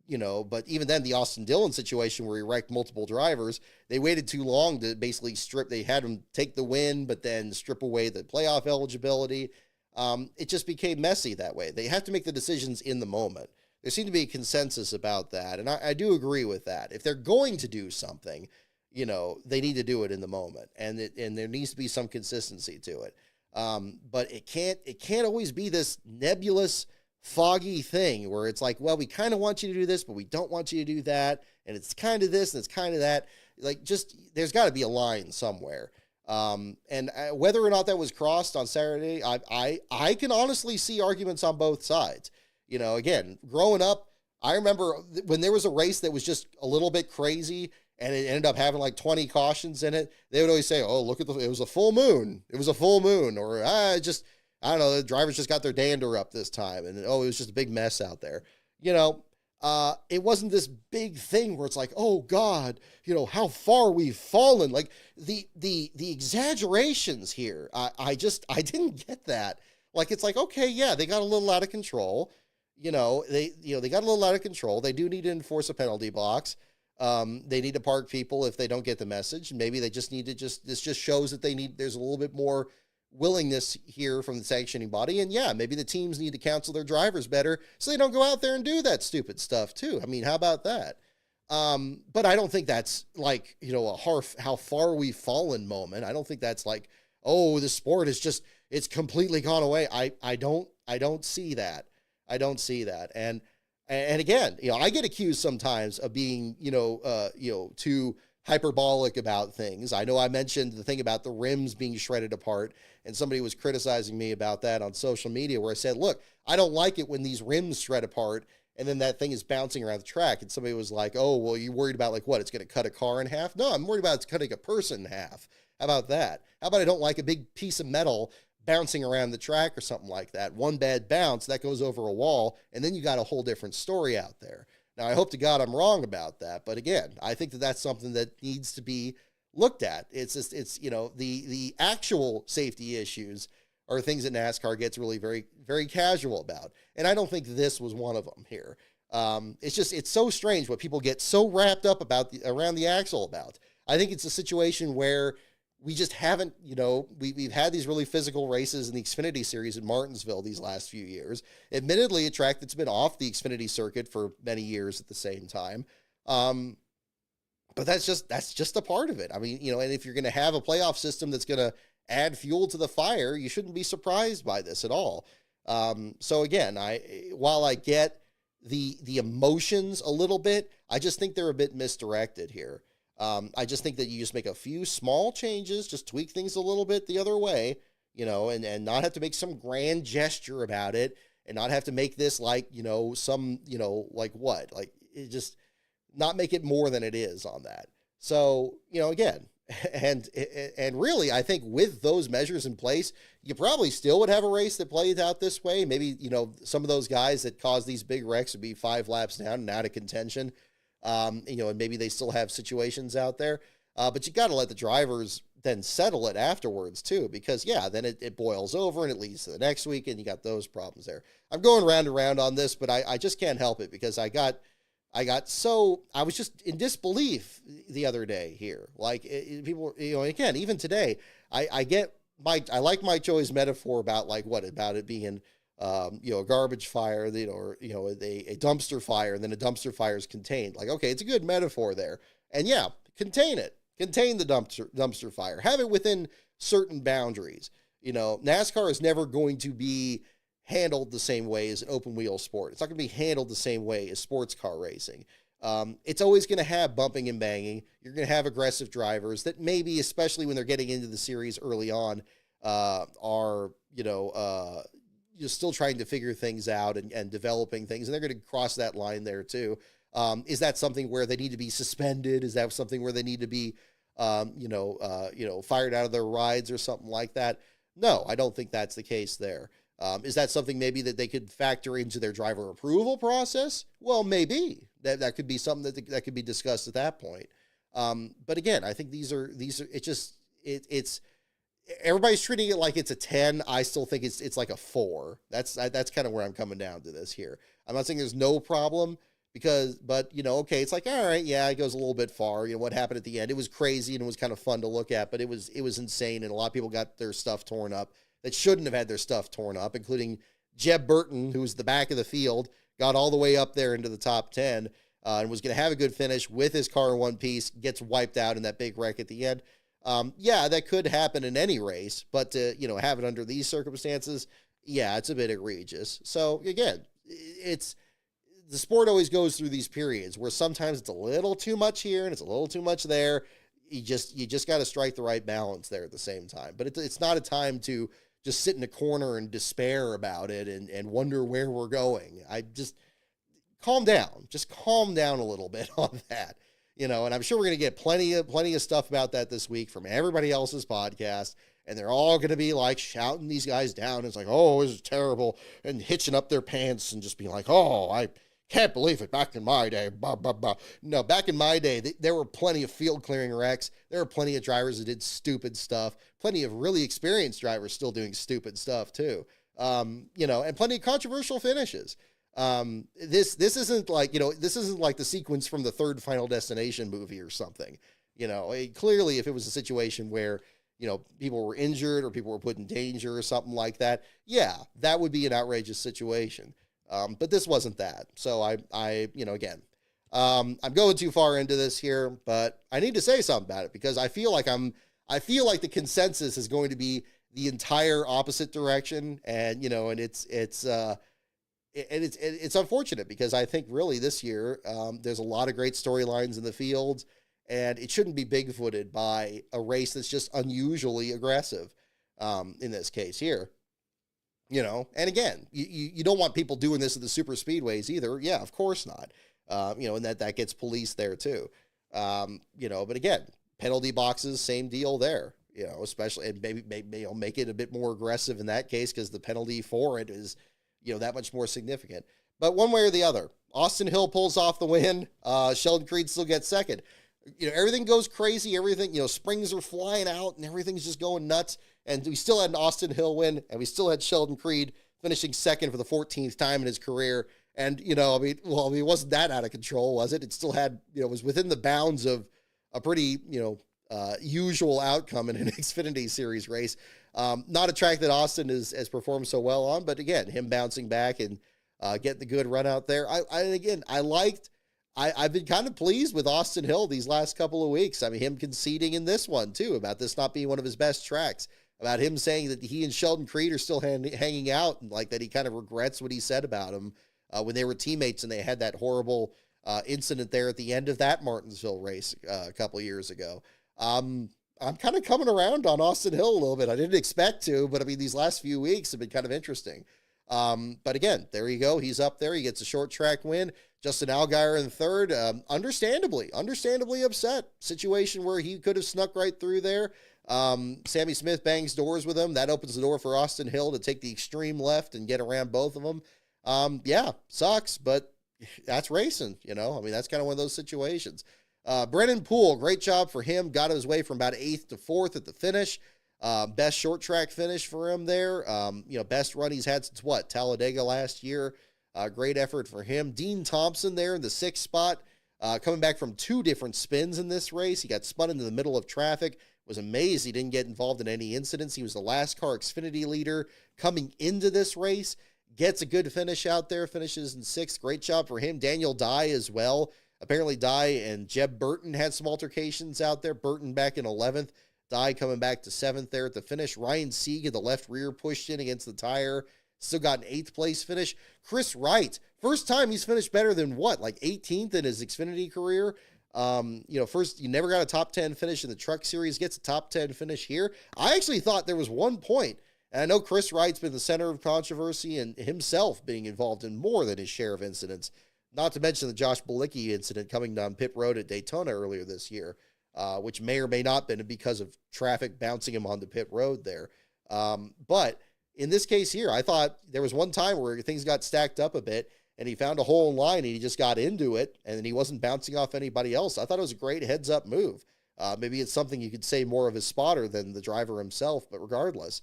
But even then, the Austin Dillon situation where he wrecked multiple drivers, they waited too long to basically they had him take the win, but then strip away the playoff eligibility. It just became messy that way. They have to make the decisions in the moment. There seemed to be a consensus about that, and I do agree with that. If they're going to do something, they need to do it in the moment, and there needs to be some consistency to it. But it can't always be this nebulous, foggy thing where it's like, well, we kind of want you to do this, but we don't want you to do that, and it's kind of this and it's kind of that. Like, just there's got to be a line somewhere. Whether or not that was crossed on Saturday, I can honestly see arguments on both sides. Again, growing up, I remember when there was a race that was just a little bit crazy and it ended up having like 20 cautions in it, they would always say, oh, look at it was a full moon. It was a full moon. Or I don't know, the drivers just got their dander up this time. And it was just a big mess out there. It wasn't this big thing where it's like, oh God, how far we've fallen. Like the exaggerations here. I didn't get that. Like, it's like, okay, yeah, they got a little out of control. They got a little out of control. They do need to enforce a penalty box. They need to park people if they don't get the message. Maybe they just need to this just shows that there's a little bit more willingness here from the sanctioning body. And yeah, maybe the teams need to counsel their drivers better so they don't go out there and do that stupid stuff too. I mean, how about that? But I don't think that's like, a how far we've fallen moment. I don't think that's like, oh, the sport is it's completely gone away. I don't see that. I don't see that. And again, I get accused sometimes of being, too hyperbolic about things. I know I mentioned the thing about the rims being shredded apart, and somebody was criticizing me about that on social media, where I said, look, I don't like it when these rims shred apart and then that thing is bouncing around the track. And somebody was like, oh, well, you're worried about like what? It's going to cut a car in half? No, I'm worried about it's cutting a person in half. How about that? How about I don't like a big piece of metal bouncing around the track or something like that? One bad bounce, that goes over a wall, and then you got a whole different story out there. Now, I hope to God I'm wrong about that, but again, I think that that's something that needs to be looked at. It's just, the actual safety issues are things that NASCAR gets really very, very casual about, and I don't think this was one of them here. It's so strange what people get so wrapped up about around the axle about. I think it's a situation where we just haven't, we've had these really physical races in the Xfinity series in Martinsville these last few years. Admittedly, a track that's been off the Xfinity circuit for many years at the same time. But that's just a part of it. I mean, and if you're going to have a playoff system that's going to add fuel to the fire, you shouldn't be surprised by this at all. So again, while I get the emotions a little bit, I just think they're a bit misdirected here. I just think that you just make a few small changes, just tweak things a little bit the other way, and not have to make some grand gesture about it, and not have to make this like, some, like what, like it just not make it more than it is on that. So, again, and really, I think with those measures in place, you probably still would have a race that played out this way. Maybe, some of those guys that caused these big wrecks would be 5 laps down and out of contention. And maybe they still have situations out there, but you got to let the drivers then settle it afterwards too, because then it boils over and it leads to the next week and you got those problems there. I'm going round and round on this, but I just can't help it because I was just in disbelief the other day here. Like people, again, even today, I like Mike Joey's metaphor about like about it being, a garbage fire, or a dumpster fire, and then a dumpster fire is contained. Like, okay, it's a good metaphor there. And yeah, contain it. Contain the dumpster fire. Have it within certain boundaries. You know, NASCAR is never going to be handled the same way as an open wheel sport. It's not going to be handled the same way as sports car racing. It's always going to have bumping and banging. You're going to have aggressive drivers that maybe, especially when they're getting into the series early on, are, you're still trying to figure things out and developing things. And they're going to cross that line there too. Is that something where they need to be suspended? Is that something where they need to be, fired out of their rides or something like that? No, I don't think that's the case there. Is that something maybe that they could factor into their driver approval process? Well, maybe that could be something that could be discussed at that point. But again, I think these are it's everybody's treating it like it's a 10. I still think it's like a 4. That's kind of where I'm coming down to this here. I'm not saying there's no problem but okay, it's like, all right, yeah, it goes a little bit far. You know, what happened at the end? It was crazy and it was kind of fun to look at, but it was insane. And a lot of people got their stuff torn up that shouldn't have had their stuff torn up, including Jeb Burton, who's the back of the field, got all the way up there into the top 10 and was going to have a good finish with his car in one piece, gets wiped out in that big wreck at the end. Yeah, that could happen in any race, but to, have it under these circumstances, yeah, it's a bit egregious. So again, the sport always goes through these periods where sometimes it's a little too much here and it's a little too much there. You just got to strike the right balance there at the same time. But it's not a time to just sit in a corner and despair about it and wonder where we're going. I just calm down. Just calm down a little bit on that. And I'm sure we're going to get plenty of stuff about that this week from everybody else's podcast. And they're all going to be like shouting these guys down. It's like, oh, this is terrible. And hitching up their pants and just being like, oh, I can't believe it. Back in my day, blah, blah, blah. No, back in my day, there were plenty of field clearing wrecks. There were plenty of drivers that did stupid stuff. Plenty of really experienced drivers still doing stupid stuff too. And plenty of controversial finishes. This isn't like, this isn't like the sequence from the Third Final Destination movie or something. Clearly, if it was a situation where, people were injured or people were put in danger or something like that, yeah, that would be an outrageous situation. But this wasn't that. So again, I'm going too far into this here, but I need to say something about it because I feel like the consensus is going to be the entire opposite direction. And, and it's unfortunate because I think really this year, there's a lot of great storylines in the field and it shouldn't be big-footed by a race that's just unusually aggressive, in this case here. And again, you don't want people doing this at the super speedways either. Yeah, of course not. And that gets policed there too. But again, penalty boxes, same deal there, especially, and maybe make it a bit more aggressive in that case because the penalty for it is, that much more significant. But one way or the other, Austin Hill pulls off the win. Sheldon Creed still gets second. Everything goes crazy. Everything, springs are flying out and everything's just going nuts. And we still had an Austin Hill win, and we still had Sheldon Creed finishing second for the 14th time in his career. And, it wasn't that out of control, was it? It still had, it was within the bounds of a pretty, usual outcome in an Xfinity Series race. Not a track that Austin has performed so well on, but again, him bouncing back and getting the good run out there. I've been kind of pleased with Austin Hill these last couple of weeks. I mean, him conceding in this one too, about this not being one of his best tracks, about him saying that he and Sheldon Creed are still hanging out and like that he kind of regrets what he said about him when they were teammates and they had that horrible incident there at the end of that Martinsville race a couple of years ago. I'm kind of coming around on Austin Hill a little bit. I didn't expect to, but I mean, these last few weeks have been kind of interesting. But again, there you go. He's up there. He gets a short track win. Justin Allgaier in third, understandably upset. Situation where he could have snuck right through there. Sammy Smith bangs doors with him. That opens the door for Austin Hill to take the extreme left and get around both of them. Yeah, sucks, but that's racing, I mean, that's kind of one of those situations. Brennan Poole, great job for him. Got his way from about 8th to 4th at the finish. Best short track finish for him there. Best run he's had since Talladega last year. Great effort for him. Dean Thompson there in the 6th spot, coming back from 2 different spins in this race. He got spun into the middle of traffic. Was amazed he didn't get involved in any incidents. He was the last car Xfinity leader coming into this race. Gets a good finish out there. Finishes in 6th. Great job for him. Daniel Dye as well. Apparently, Dye and Jeb Burton had some altercations out there. Burton back in 11th. Dye coming back to 7th there at the finish. Ryan Sieg had the left rear pushed in against the tire. Still got an 8th place finish. Chris Wright, first time he's finished better than like 18th in his Xfinity career. First, you never got a top 10 finish in the Truck Series, gets a top 10 finish here. I actually thought there was one point, and I know Chris Wright's been the center of controversy and himself being involved in more than his share of incidents, not to mention the Josh Bilicki incident coming down pit road at Daytona earlier this year, which may or may not have been because of traffic bouncing him onto pit road there. But in this case here, I thought there was one time where things got stacked up a bit, and he found a hole in line, and he just got into it, and then he wasn't bouncing off anybody else. I thought it was a great heads-up move. Maybe it's something you could say more of his spotter than the driver himself, but regardless,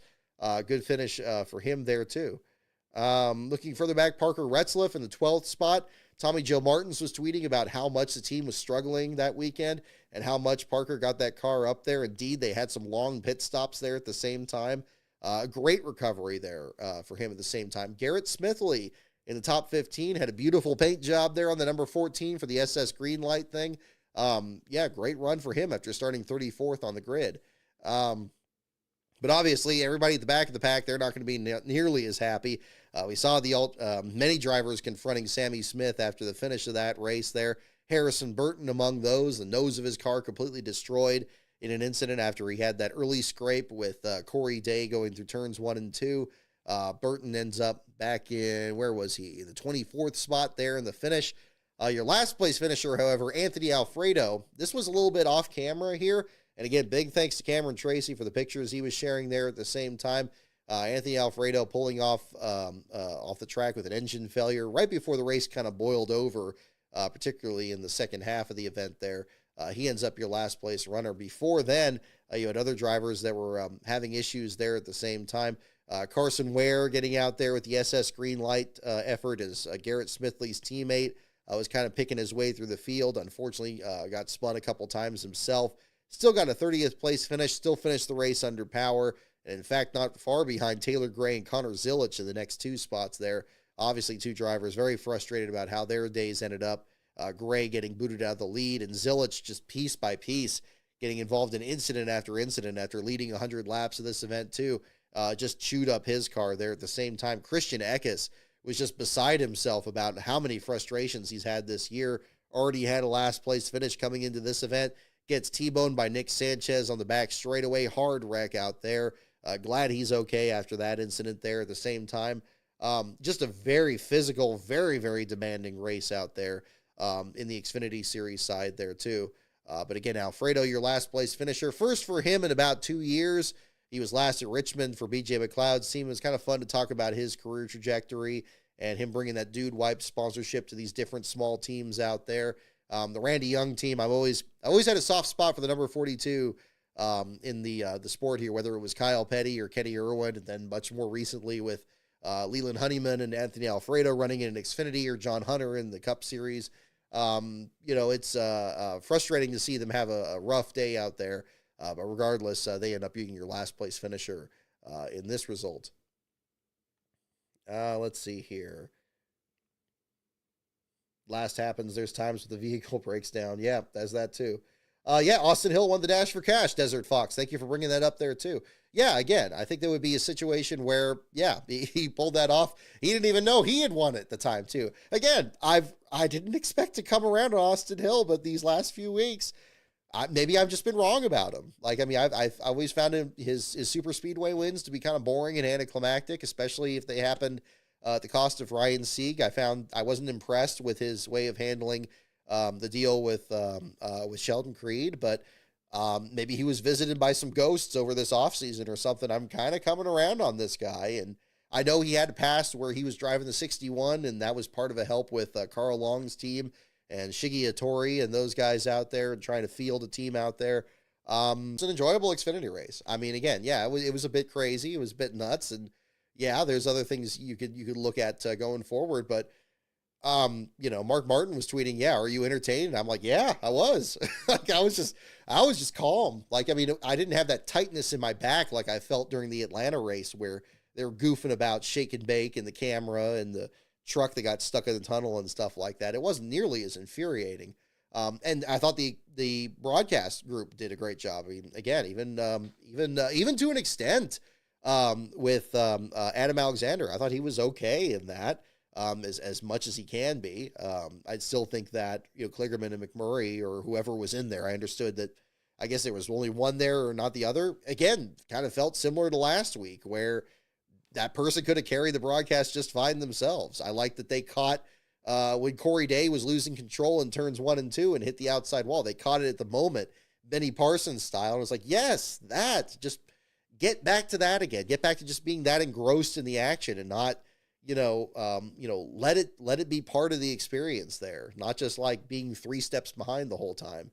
good finish for him there too. Looking further back, Parker Retzlaff in the 12th spot. Tommy Joe Martins was tweeting about how much the team was struggling that weekend and how much Parker got that car up there. Indeed, they had some long pit stops there at the same time. Great recovery there for him at the same time. Garrett Smithley in the top 15 had a beautiful paint job there on the number 14 for the SS green light thing. Great run for him after starting 34th on the grid. But obviously, everybody at the back of the pack, they're not going to be nearly as happy. We saw many drivers confronting Sammy Smith after the finish of that race there. Harrison Burton among those, the nose of his car completely destroyed in an incident after he had that early scrape with Corey Day going through turns 1 and 2. Burton ends up back in, where was he? The 24th spot there in the finish. Your last place finisher, however, Anthony Alfredo. This was a little bit off camera here. And again, big thanks to Cameron Tracy for the pictures he was sharing there at the same time. Anthony Alfredo pulling off the track with an engine failure right before the race kind of boiled over, particularly in the second half of the event there. He ends up your last place runner. Before then, you had other drivers that were having issues there at the same time. Carson Ware getting out there with the SS green light effort as Garrett Smithley's teammate was kind of picking his way through the field. Unfortunately, got spun a couple times himself. Still got a 30th place finish, still finished the race under power, and in fact, not far behind Taylor Gray and Connor Zilic in the next two spots there. Obviously, two drivers very frustrated about how their days ended up. Gray getting booted out of the lead, and Zilic just piece by piece getting involved in incident after leading 100 laps of this event too. Just chewed up his car there at the same time. Christian Eckes was just beside himself about how many frustrations he's had this year. Already had a last place finish coming into this event. Gets T-boned by Nick Sanchez on the back straightaway. Hard wreck out there. Glad he's okay after that incident there at the same time. Just a very physical, very, very demanding race out there in the Xfinity Series side there too. But again, Alfredo, your last place finisher. First for him in about 2 years. He was last at Richmond for BJ McLeod's team. It was kind of fun to talk about his career trajectory and him bringing that Dude Wipe sponsorship to these different small teams out there. The Randy Young team, I always had a soft spot for the number 42 in the sport here, whether it was Kyle Petty or Kenny Irwin, and then much more recently with Leland Honeyman and Anthony Alfredo running in an Xfinity, or John Hunter in the Cup Series. It's frustrating to see them have a rough day out there, but regardless, they end up being your last place finisher in this result. Let's see here. Last happens, there's times when the vehicle breaks down. Yeah, there's that too. Austin Hill won the Dash for Cash, Desert Fox. Thank you for bringing that up there too. Yeah, again, I think there would be a situation where, he pulled that off. He didn't even know he had won it at the time too. Again, I didn't expect to come around on Austin Hill, but these last few weeks, maybe I've just been wrong about him. I've always found his super speedway wins to be kind of boring and anticlimactic, especially if they happened at the cost of Ryan Sieg. I wasn't impressed with his way of handling the deal with Sheldon Creed, but maybe he was visited by some ghosts over this offseason or something. I'm kind of coming around on this guy, and I know he had a past where he was driving the 61, and that was part of a help with Carl Long's team and Shiggy Hattori and those guys out there and trying to field a team out there. It's an enjoyable Xfinity race. It was a bit crazy. It was a bit nuts, and there's other things you could look at going forward, but Mark Martin was tweeting, are you entertained? I'm like, yeah, I was. I was just calm. I didn't have that tightness in my back like I felt during the Atlanta race where they were goofing about shake and bake and the camera and the truck that got stuck in the tunnel and stuff like that. It wasn't nearly as infuriating. And I thought the broadcast group did a great job. I mean, again, even to an extent, with Adam Alexander, I thought he was okay in that, as much as he can be. I still think that, Kligerman and McMurray or whoever was in there, I understood that. I guess there was only one there or not the other. Again, kind of felt similar to last week where that person could have carried the broadcast just fine themselves. I like that they caught when Corey Day was losing control in turns 1 and 2 and hit the outside wall. They caught it at the moment, Benny Parsons style. And it was like, yes, just get back to that again. Get back to just being that engrossed in the action and not, let it be part of the experience there. Not just like being 3 steps behind the whole time.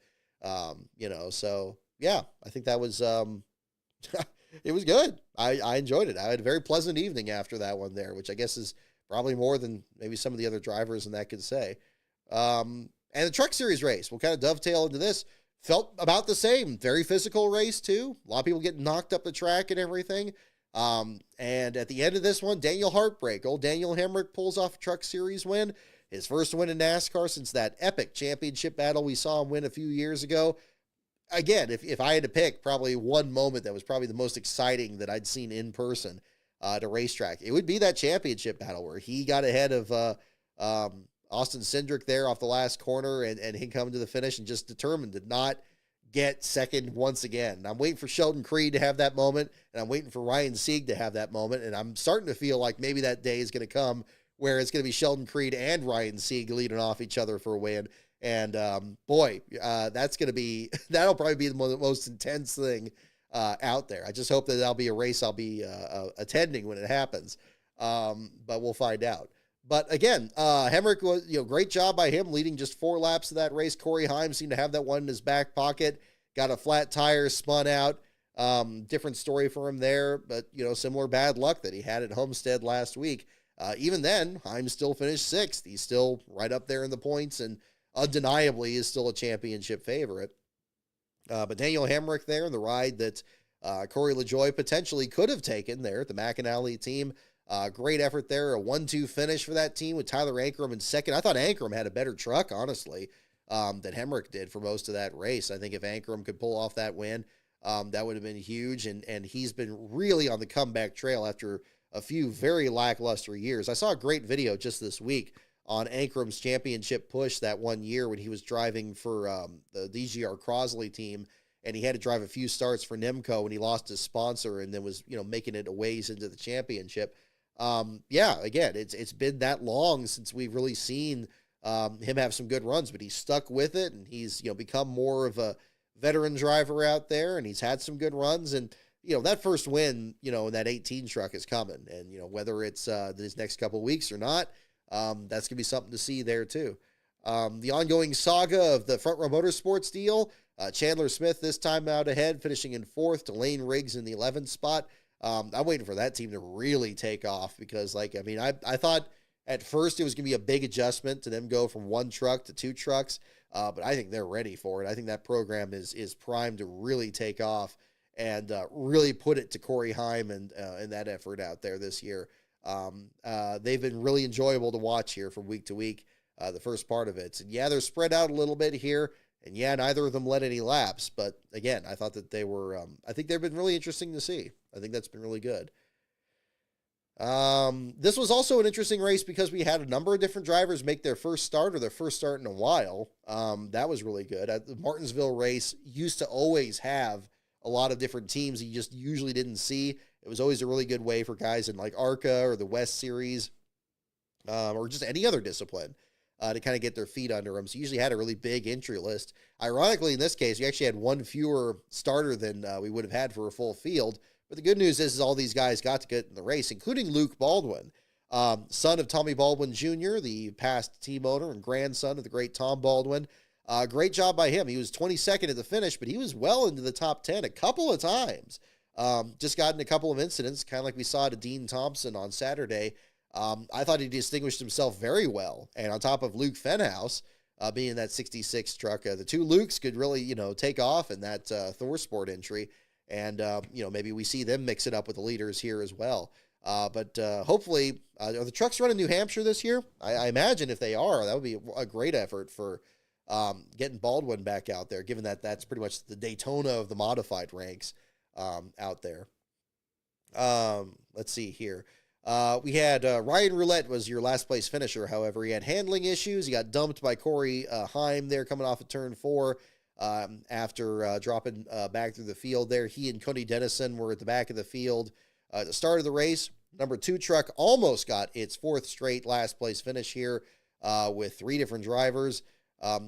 So yeah, I think that was, it was good. I enjoyed it. I had a very pleasant evening after that one there, which I guess is probably more than maybe some of the other drivers in that could say. And the Truck Series race, we'll kind of dovetail into this. Felt about the same. Very physical race too. A lot of people getting knocked up the track and everything. And at the end of this one, Daniel Heartbreak, old Daniel Hemrick pulls off a Truck Series win. His first win in NASCAR since that epic championship battle we saw him win a few years ago. Again, if I had to pick probably one moment that was probably the most exciting that I'd seen in person at a racetrack, it would be that championship battle where he got ahead of Austin Cindric there off the last corner and he come to the finish and just determined to not get second once again. And I'm waiting for Sheldon Creed to have that moment, and I'm waiting for Ryan Sieg to have that moment, and I'm starting to feel like maybe that day is going to come where it's going to be Sheldon Creed and Ryan Sieg leading off each other for a win. And that's going to be, that'll probably be the most intense thing out there. I just hope that that'll be a race I'll be attending when it happens. But we'll find out. But again, Hemrick was, great job by him leading just 4 laps of that race. Corey Heim seemed to have that one in his back pocket, got a flat tire, spun out. Different story for him there, but similar bad luck that he had at Homestead last week. Even then, Heim still finished 6th. He's still right up there in the points and undeniably is still a championship favorite. But Daniel Hemrick there, the ride that Corey LaJoie potentially could have taken there at the McAnally team. Great effort there, a 1-2 finish for that team with Tyler Ankrum in second. I thought Ankrum had a better truck, honestly, than Hemrick did for most of that race. I think if Ankrum could pull off that win, that would have been huge. And he's been really on the comeback trail after a few very lackluster years. I saw a great video just this week on Ankrum's championship push that one year when he was driving for the DGR Crosley team, and he had to drive a few starts for Nemco when he lost his sponsor and then was, making it a ways into the championship. Again, it's been that long since we've really seen him have some good runs, but he's stuck with it, and he's, become more of a veteran driver out there, and he's had some good runs. And that first win, in that 18 truck is coming. And, whether it's this next couple of weeks or not, that's going to be something to see there too. The ongoing saga of the Front Row Motorsports deal, Chandler Smith this time out ahead, finishing in 4th, Delane Riggs in the 11th spot. I'm waiting for that team to really take off because, I thought at first it was going to be a big adjustment to them go from 1 truck to 2 trucks, but I think they're ready for it. I think that program is primed to really take off and really put it to Corey Heim and that effort out there this year. They've been really enjoyable to watch here from week to week, the first part of it. And yeah, they're spread out a little bit here, and yeah, neither of them led any laps, but again, I thought that they were, I think they've been really interesting to see. I think that's been really good. This was also an interesting race because we had a number of different drivers make their first start or their first start in a while. That was really good. The Martinsville race used to always have a lot of different teams you just usually didn't see. It was always a really good way for guys in like ARCA or the West Series, or just any other discipline, to kind of get their feet under them. So you usually had a really big entry list. Ironically, in this case, you actually had 1 fewer starter than we would have had for a full field. But the good news is all these guys got to get in the race, including Luke Baldwin, son of Tommy Baldwin Jr., the past team owner and grandson of the great Tom Baldwin. Great job by him. He was 22nd at the finish, but he was well into the top 10 a couple of times. Just got in a couple of incidents, kind of like we saw to Dean Thompson on Saturday. I thought he distinguished himself very well. And on top of Luke Fenhouse being in that 66 truck, the 2 Lukes could really, take off in that Thor Sport entry. And, maybe we see them mix it up with the leaders here as well. But hopefully, are the trucks running New Hampshire this year? I imagine if they are, that would be a great effort for getting Baldwin back out there, given that that's pretty much the Daytona of the modified ranks out there. Let's see here. We had Ryan Roulette was your last place finisher. However, he had handling issues. He got dumped by Corey Heim there coming off of turn 4 after dropping back through the field there. He and Cody Dennison were at the back of the field at the start of the race. Number 2 truck almost got its 4th straight last place finish here with 3 different drivers.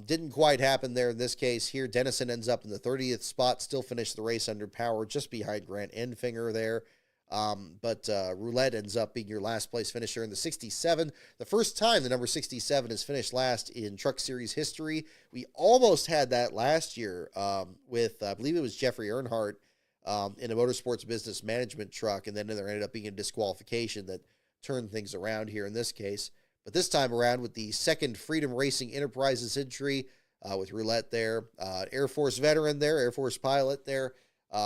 Didn't quite happen there in this case here. Dennison ends up in the 30th spot, still finished the race under power, just behind Grant Enfinger there. But Roulette ends up being your last place finisher in the 67. The first time the number 67 has finished last in Truck Series history. We almost had that last year with, I believe it was Jeffrey Earnhardt in a motorsports business management truck, and then there ended up being a disqualification that turned things around here in this case. But this time around with the second Freedom Racing Enterprises entry with Roulette there, Air Force veteran there, Air Force pilot there.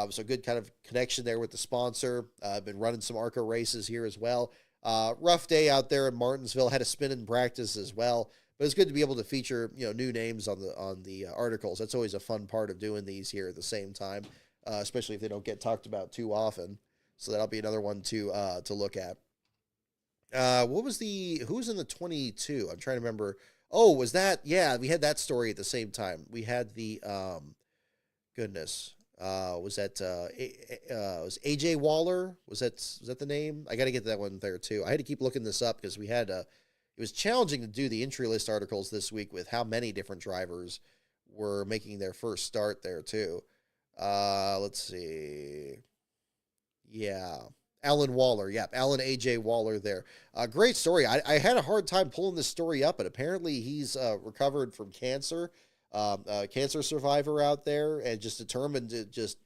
So good kind of connection there with the sponsor. Been running some ARCA races here as well. Rough day out there in Martinsville. Had a spin in practice as well. But it's good to be able to feature new names on the articles. That's always a fun part of doing these here at the same time, especially if they don't get talked about too often. So that'll be another one to look at. Who was in the 22? I'm trying to remember. Oh, was that? Yeah, we had that story at the same time. We had the was AJ Waller? Was that the name? I got to get that one there too. I had to keep looking this up because we had it was challenging to do the entry list articles this week with how many different drivers were making their first start there too. Let's see. Yeah. Alan Waller. Yep. Alan AJ Waller there. Great story. I had a hard time pulling this story up, but apparently he's recovered from cancer. Cancer survivor out there and just determined to just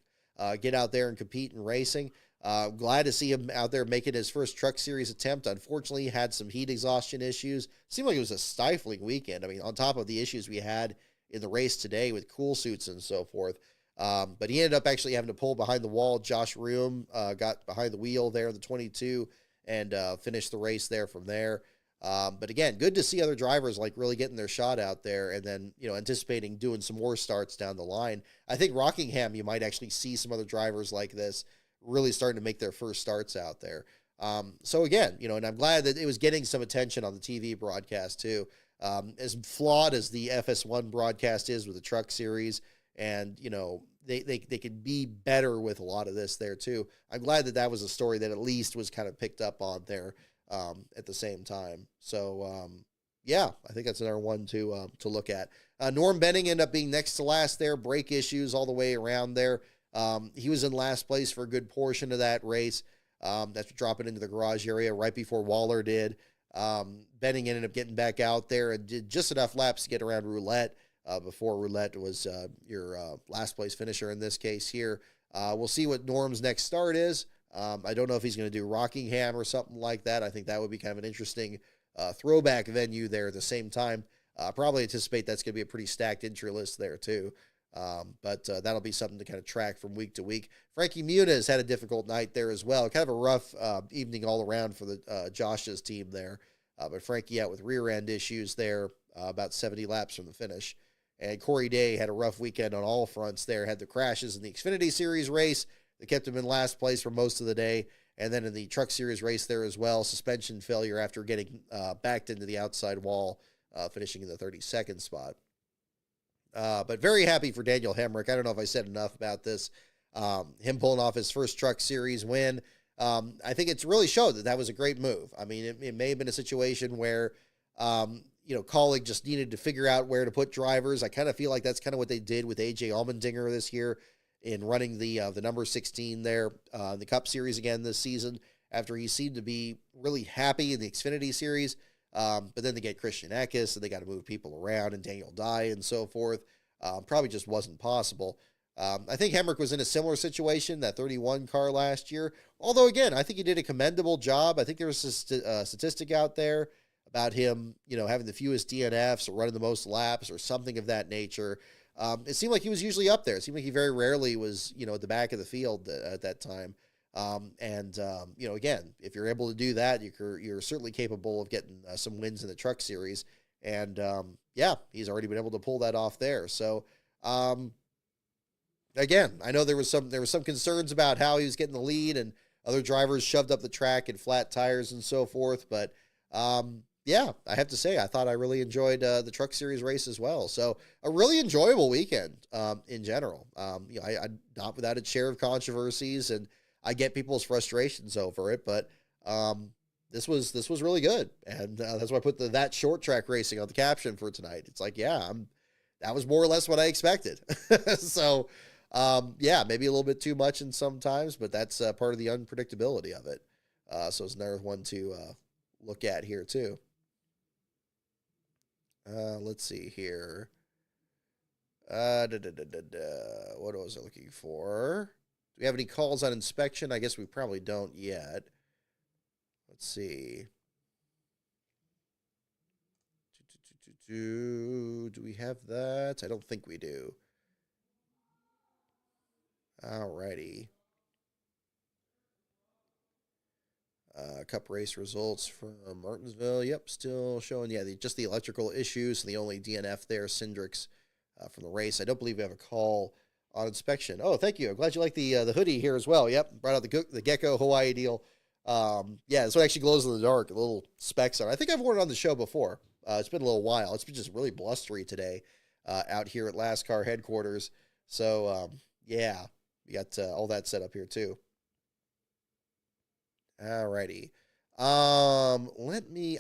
get out there and compete in racing. Glad to see him out there making his first Truck Series attempt. Unfortunately, he had some heat exhaustion issues. Seemed like it was a stifling weekend. I mean, on top of the issues we had in the race today with cool suits and so forth. But he ended up actually having to pull behind the wall. Josh Room got behind the wheel there in the 22 and finished the race there from there. But again, good to see other drivers like really getting their shot out there and then, anticipating doing some more starts down the line. I think Rockingham, you might actually see some other drivers like this really starting to make their first starts out there. So again, and I'm glad that it was getting some attention on the TV broadcast too. As flawed as the FS1 broadcast is with the Truck Series, and, they could be better with a lot of this there too. I'm glad that was a story that at least was kind of picked up on there at the same time. So, yeah, I think that's another one to look at. Norm Benning ended up being next to last there, brake issues all the way around there. He was in last place for a good portion of that race. That's dropping into the garage area right before Waller did. Benning ended up getting back out there and did just enough laps to get around Roulette before Roulette was your last place finisher in this case here. We'll see what Norm's next start is. I don't know if he's going to do Rockingham or something like that. I think that would be kind of an interesting throwback venue there at the same time. Probably anticipate that's going to be a pretty stacked entry list there too. But that'll be something to kind of track from week to week. Frankie Muniz had a difficult night there as well. Kind of a rough evening all around for the Josh's team there. But Frankie out with rear end issues there, about 70 laps from the finish. And Corey Day had a rough weekend on all fronts there. Had the crashes in the Xfinity Series race that kept him in last place for most of the day. And then in the Truck Series race there as well, suspension failure after getting backed into the outside wall, finishing in the 32nd spot. But very happy for Daniel Hemrick. I don't know if I said enough about this. Him pulling off his first Truck Series win. I think it's really showed that was a great move. I mean, it may have been a situation where, Kaulig just needed to figure out where to put drivers. I kind of feel like that's kind of what they did with AJ Allmendinger this year in running the number 16 there, the Cup Series again this season, after he seemed to be really happy in the Xfinity Series. But then they get Christian Eckes, and they got to move people around, and Daniel Dye and so forth. Probably just wasn't possible. I think Hemrick was in a similar situation, that 31 car last year. Although, again, I think he did a commendable job. I think there was a statistic out there about him, having the fewest DNFs or running the most laps or something of that nature. It seemed like he was usually up there. It seemed like he very rarely was, at the back of the field at that time. Again, if you're able to do that, you're certainly capable of getting some wins in the Truck Series. And yeah, he's already been able to pull that off there. So again, I know there was some concerns about how he was getting the lead and other drivers shoved up the track in flat tires and so forth. But yeah, I have to say, I thought I really enjoyed the Truck Series race as well. So a really enjoyable weekend in general. I not without its share of controversies, and I get people's frustrations over it, but this was really good, and that's why I put that short track racing on the caption for tonight. It's like, yeah, that was more or less what I expected. So yeah, maybe a little bit too much in some times, but that's part of the unpredictability of it. So it's another one to look at here too. Let's see here. What was I looking for? Do we have any calls on inspection? I guess we probably don't yet. Let's see. Do we have that? I don't think we do. Alrighty. Cup race results from Martinsville. Yep, still showing, yeah, just the electrical issues and the only DNF there, Cindrix, from the race. I don't believe we have a call on inspection. Oh, thank you. I'm glad you like the hoodie here as well. Yep, brought out the Gecko Hawaii deal. Yeah, this one actually glows in the dark, little specks on it. I think I've worn it on the show before. It's been a little while. It's been just really blustery today out here at Last Car headquarters. So, yeah, we got all that set up here too. Alrighty. I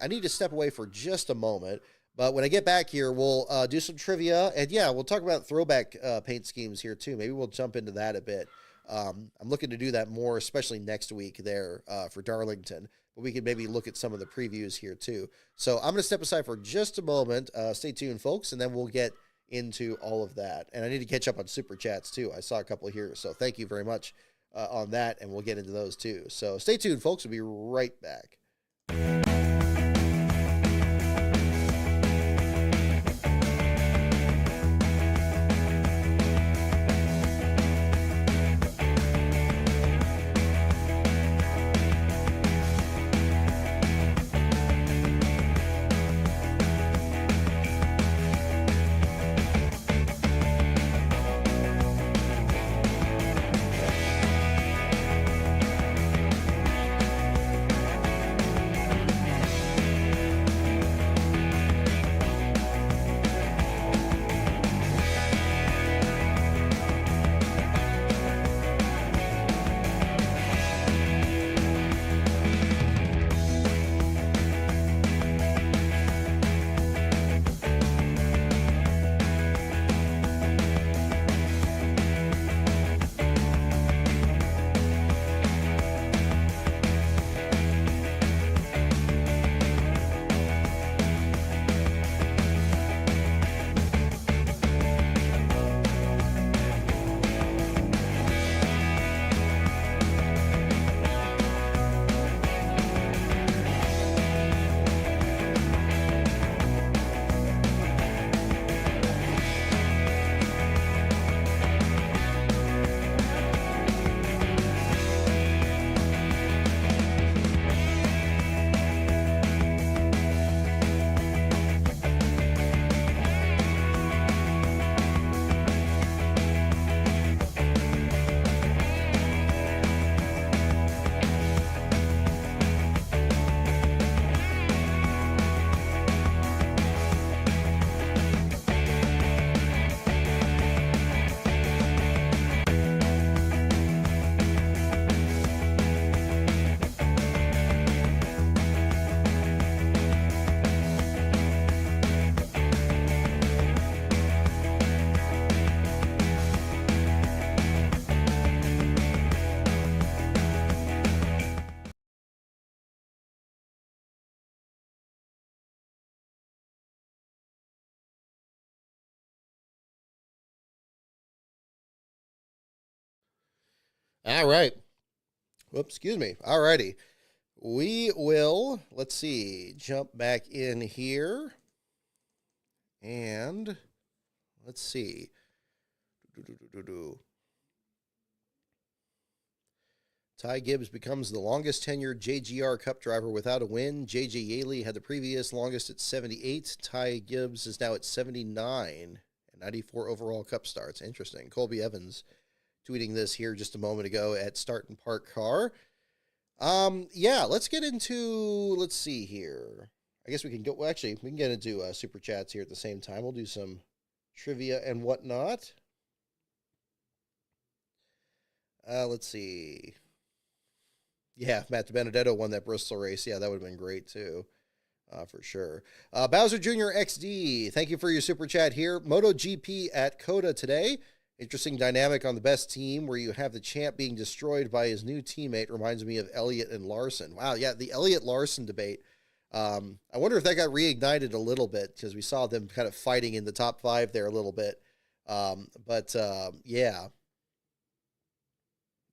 need to step away for just a moment, but when I get back here, we'll do some trivia, and yeah, we'll talk about throwback paint schemes here too. Maybe we'll jump into that a bit. I'm looking to do that more, especially next week there for Darlington, but we could maybe look at some of the previews here too. So I'm going to step aside for just a moment. Stay tuned, folks, and then we'll get into all of that. And I need to catch up on Super Chats too. I saw a couple here, so thank you very much on that, and we'll get into those too. So stay tuned, folks. We'll be right back. All right. Whoops, excuse me. All righty. We will, let's see, jump back in here. And let's see. Ty Gibbs becomes the longest tenured JGR Cup driver without a win. JJ Yaley had the previous longest at 78. Ty Gibbs is now at 79 and 94 overall Cup starts. Interesting. Colby Evans tweeting this here just a moment ago at Start and Park Car. Yeah, let's get into, let's see here. I guess we can go, well, actually, we can get into super chats here at the same time. We'll do some trivia and whatnot. Let's see. Yeah, Matt Benedetto won that Bristol race. Yeah, that would have been great too, for sure. Bowser Jr. XD, thank you for your super chat here. MotoGP at Coda today. Interesting dynamic on the best team where you have the champ being destroyed by his new teammate. Reminds me of Elliott and Larson. Wow, yeah, the Elliott-Larson debate. I wonder if that got reignited a little bit because we saw them kind of fighting in the top 5 there a little bit. Yeah.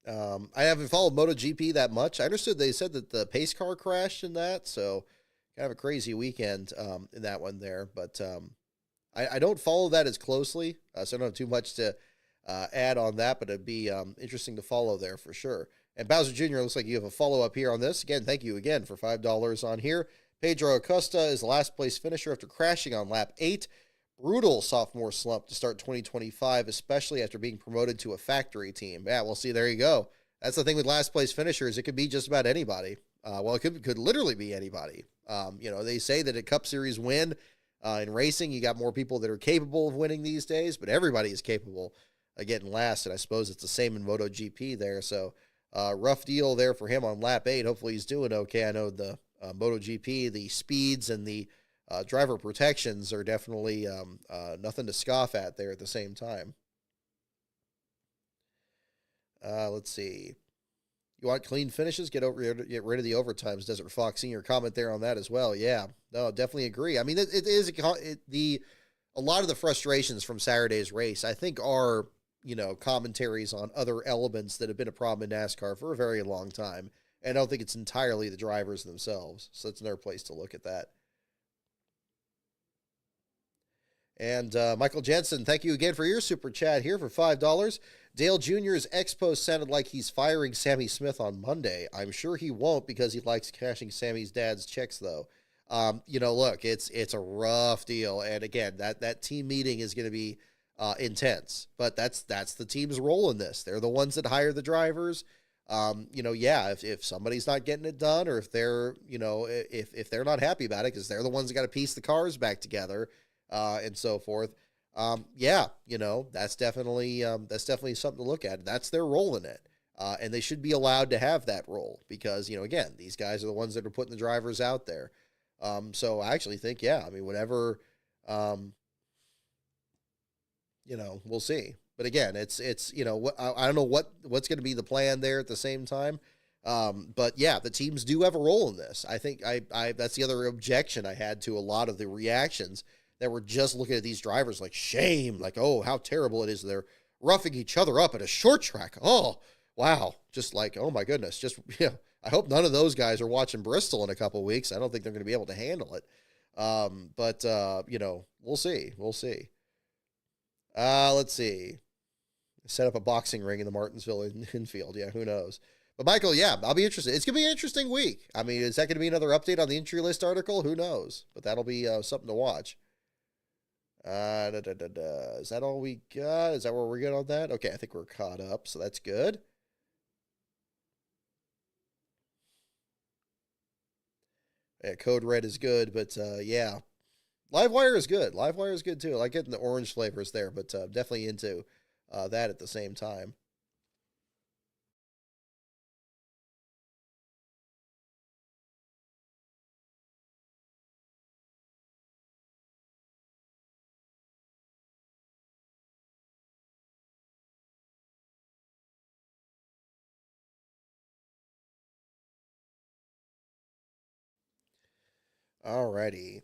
I haven't followed MotoGP that much. I understood they said that the pace car crashed in that, so kind of a crazy weekend in that one there. But I don't follow that as closely, so I don't have too much to add on that, but it'd be interesting to follow there for sure. And Bowser Jr., looks like you have a follow-up here on this. Again, thank you again for $5 on here. Pedro Acosta is the last place finisher after crashing on lap 8. Brutal sophomore slump to start 2025, especially after being promoted to a factory team. Yeah, we'll see. There you go. That's the thing with last place finishers. It could be just about anybody. Well, it could literally be anybody. They say that a Cup Series win in racing, you got more people that are capable of winning these days, but everybody is capable of getting last, and I suppose it's the same in MotoGP there. So rough deal there for him on lap 8. Hopefully he's doing okay. I know the MotoGP, the speeds and the driver protections are definitely nothing to scoff at there at the same time. Let's see. You want clean finishes? Get rid of the overtimes. Desert Fox Senior comment there on that as well. Yeah, no, definitely agree. I mean, it is a lot of the frustrations from Saturday's race, I think, are commentaries on other elements that have been a problem in NASCAR for a very long time. And I don't think it's entirely the drivers themselves. So that's another place to look at that. And Michael Jensen, thank you again for your super chat here for $5. Dale Jr.'s ex-post sounded like he's firing Sammy Smith on Monday. I'm sure he won't because he likes cashing Sammy's dad's checks, though. Look, it's a rough deal. And again, that team meeting is going to be intense. But that's the team's role in this. They're the ones that hire the drivers. If somebody's not getting it done, or if they're, if they're not happy about it, because they're the ones that got to piece the cars back together, and so forth. That's definitely something to look at. That's their role in it. And they should be allowed to have that role because, again, these guys are the ones that are putting the drivers out there. So I actually think, whatever, we'll see. But again, it's I don't know what's going to be the plan there at the same time. But yeah, the teams do have a role in this. I think that's the other objection I had to a lot of the reactions that were just looking at these drivers like shame, like, oh, how terrible it is. They're roughing each other up at a short track. Oh, wow. Just like, oh my goodness. Just, I hope none of those guys are watching Bristol in a couple of weeks. I don't think they're going to be able to handle it. But we'll see. We'll see. Let's see. Set up a boxing ring in the Martinsville infield. Yeah, who knows? But Michael, yeah, I'll be interested. It's going to be an interesting week. I mean, is that going to be another update on the entry list article? Who knows? But that'll be something to watch. Is that all we got? Is that where we're good on that? Okay, I think we're caught up, so that's good. Yeah, Code Red is good, but yeah. Livewire is good. Livewire is good too. I like getting the orange flavors there, but definitely into that at the same time. Alrighty.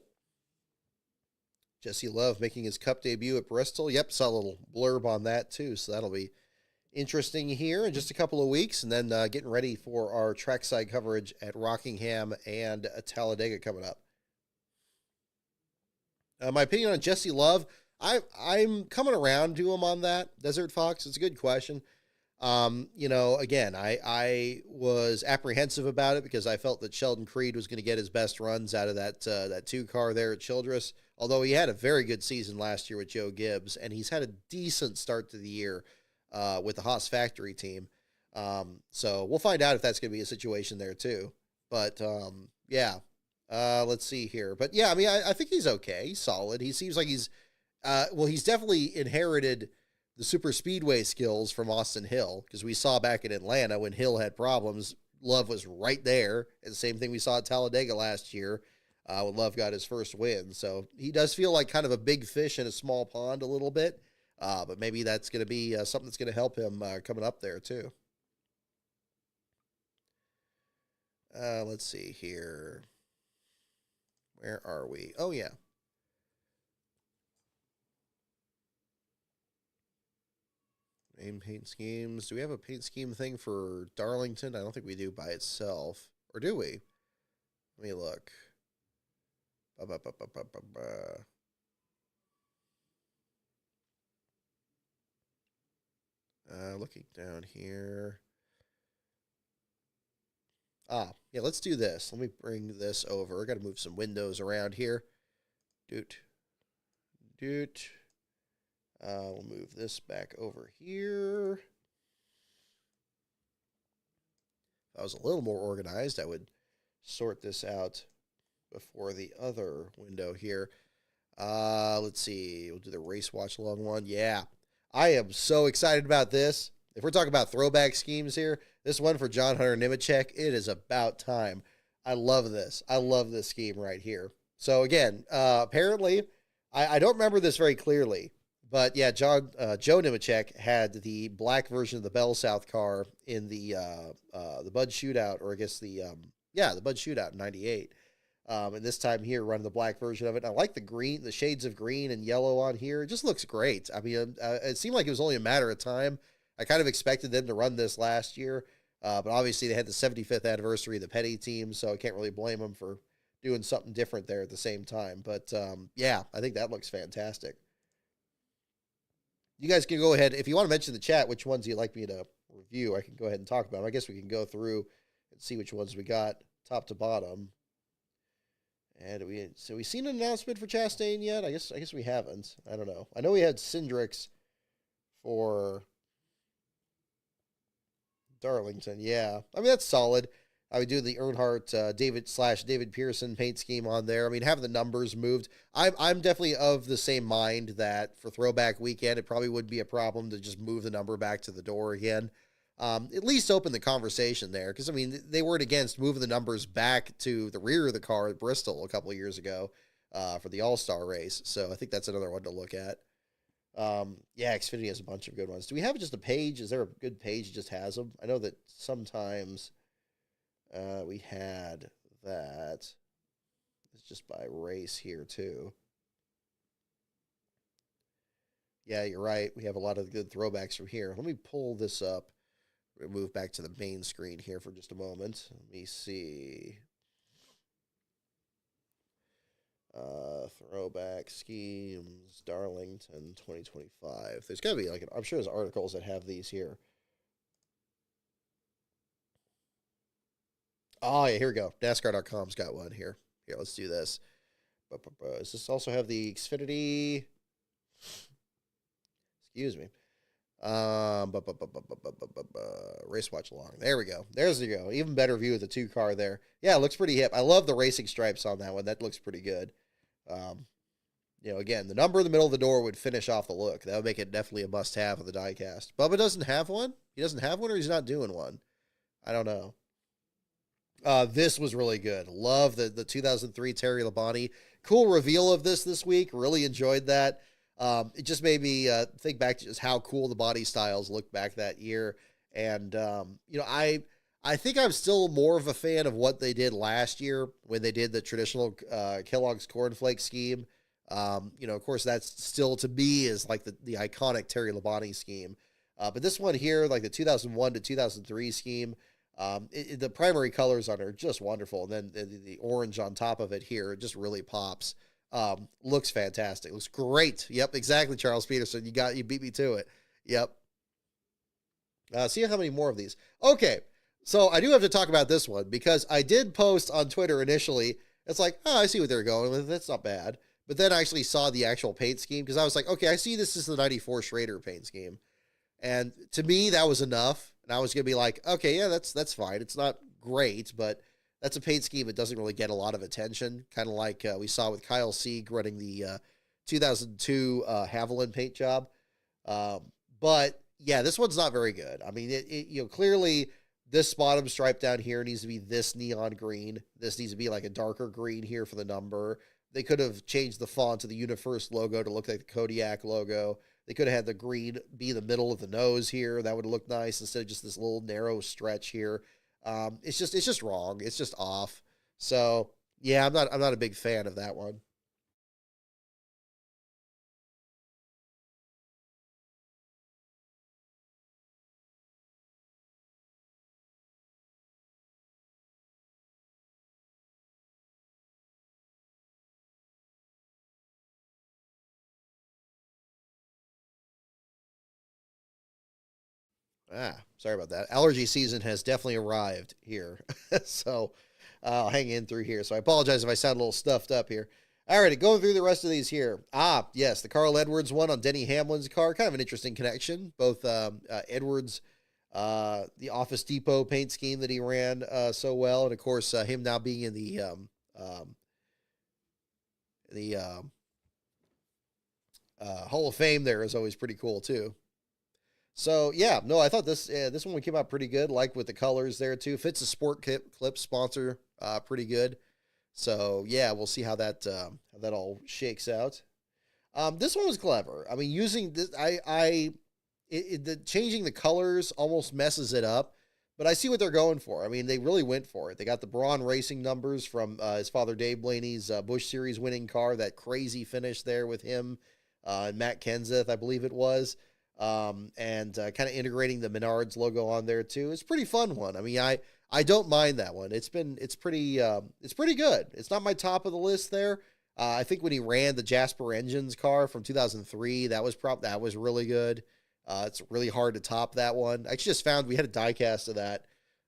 Jesse Love making his Cup debut at Bristol. Yep, saw a little blurb on that too, so that'll be interesting here in just a couple of weeks, and then getting ready for our trackside coverage at Rockingham and Talladega coming up. My opinion on Jesse Love, I'm coming around to him on that. Desert Fox, it's a good question. Again, I was apprehensive about it because I felt that Sheldon Creed was going to get his best runs out of that two car there at Childress. Although he had a very good season last year with Joe Gibbs, and he's had a decent start to the year with the Haas Factory team. So we'll find out if that's going to be a situation there too. But yeah, let's see here. But yeah, I mean, I think he's okay. He's solid. He seems like he's definitely inherited the super speedway skills from Austin Hill, because we saw back in Atlanta when Hill had problems, Love was right there. And the same thing we saw at Talladega last year when Love got his first win. So he does feel like kind of a big fish in a small pond a little bit, but maybe that's going to be something that's going to help him coming up there too. Let's see here. Where are we? Oh, yeah. Name paint schemes. Do we have a paint scheme thing for Darlington? I don't think we do by itself. Or do we? Let me look. Looking down here. Yeah, let's do this. Let me bring this over. I got to move some windows around here. Doot. We'll move this back over here. If I was a little more organized, I would sort this out before the other window here. Let's see. We'll do the race watch along one. Yeah. I am so excited about this. If we're talking about throwback schemes here, this one for John Hunter Nemechek, it is about time. I love this. I love this scheme right here. So again, apparently, I don't remember this very clearly, but yeah, Joe Nemechek had the black version of the Bell South car in the Bud Shootout, or I guess the Bud Shootout in '98. And this time here, running the black version of it. I like the green, the shades of green and yellow on here. It just looks great. I mean, it seemed like it was only a matter of time. I kind of expected them to run this last year, but obviously they had the 75th anniversary of the Petty team, so I can't really blame them for doing something different there at the same time. But yeah, I think that looks fantastic. You guys can go ahead, if you want to mention in the chat which ones you'd like me to review, I can go ahead and talk about them. I guess we can go through and see which ones we got top to bottom. And we seen an announcement for Chastain yet? I guess we haven't. I don't know. I know we had Cindrix for Darlington. Yeah, I mean that's solid. I would do the Earnhardt David Pearson paint scheme on there. I mean, having the numbers moved, I'm definitely of the same mind that for throwback weekend, it probably would be a problem to just move the number back to the door again. At least open the conversation there, because I mean they weren't against moving the numbers back to the rear of the car at Bristol a couple of years ago for the All-Star race. So I think that's another one to look at. Yeah, Xfinity has a bunch of good ones. Do we have just a page? Is there a good page that just has them? I know that sometimes we had that. It's just by race here too. Yeah, you're right. We have a lot of good throwbacks from here. Let me pull this up. We'll move back to the main screen here for just a moment. Let me see. Throwback schemes, Darlington 2025. There's got to be I'm sure there's articles that have these here. Oh, yeah, here we go. NASCAR.com's got one here. Here, let's do this. Does this also have the Xfinity? Excuse me. Race watch along. There we go. There's the go. Even better view of the two car there. Yeah, it looks pretty hip. I love the racing stripes on that one. That looks pretty good. Again, the number in the middle of the door would finish off the look. That would make it definitely a must-have of the diecast. Bubba doesn't have one? He doesn't have one, or he's not doing one? I don't know. This was really good. Love the 2003 Terry Labonte. Cool reveal of this week. Really enjoyed that. It just made me think back to just how cool the body styles looked back that year. And, I think I'm still more of a fan of what they did last year when they did the traditional Kellogg's cornflake scheme. Of course, that's still to me is like the iconic Terry Labonte scheme. But this one here, like the 2001 to 2003 scheme, the primary colors on it are just wonderful. And then the orange on top of it here, it just really pops. Looks fantastic. Looks great. Yep, exactly, Charles Peterson. You beat me to it. Yep. See how many more of these. Okay, so I do have to talk about this one because I did post on Twitter initially. It's like, oh, I see what they're going with. That's not bad. But then I actually saw the actual paint scheme because I was like, okay, I see this is the 94 Schrader paint scheme. And to me, that was enough. And I was going to be like, okay, yeah, that's fine. It's not great, but that's a paint scheme that doesn't really get a lot of attention. Kind of like we saw with Kyle Sieg running the 2002 Haviland paint job. But yeah, this one's not very good. I mean, clearly this bottom stripe down here needs to be this neon green. This needs to be like a darker green here for the number. They could have changed the font to the UniFirst logo to look like the Kodiak logo. They could have had the green be the middle of the nose here. That would have looked nice instead of just this little narrow stretch here. It's just wrong. It's just off. So yeah, I'm not a big fan of that one. Sorry about that. Allergy season has definitely arrived here. So I'll hang in through here. So I apologize if I sound a little stuffed up here. All right, going through the rest of these here. Yes, the Carl Edwards one on Denny Hamlin's car. Kind of an interesting connection. Both Edwards, the Office Depot paint scheme that he ran so well, and of course him now being in the Hall of Fame there is always pretty cool too. So yeah, no, I thought this one came out pretty good. Like with the colors there too. Fits a sport clip sponsor pretty good. So yeah, we'll see how that all shakes out. This one was clever. I mean, using this, changing the colors almost messes it up, but I see what they're going for. I mean, they really went for it. They got the Braun Racing numbers from his father Dave Blaney's Busch Series winning car. That crazy finish there with him and Matt Kenseth, I believe it was. And kind of integrating the Menards logo on there too. It's a pretty fun one. I mean, I don't mind that one. It's pretty good. It's not my top of the list there. I think when he ran the Jasper Engines car from 2003, that was really good. It's really hard to top that one. I just found we had a diecast of that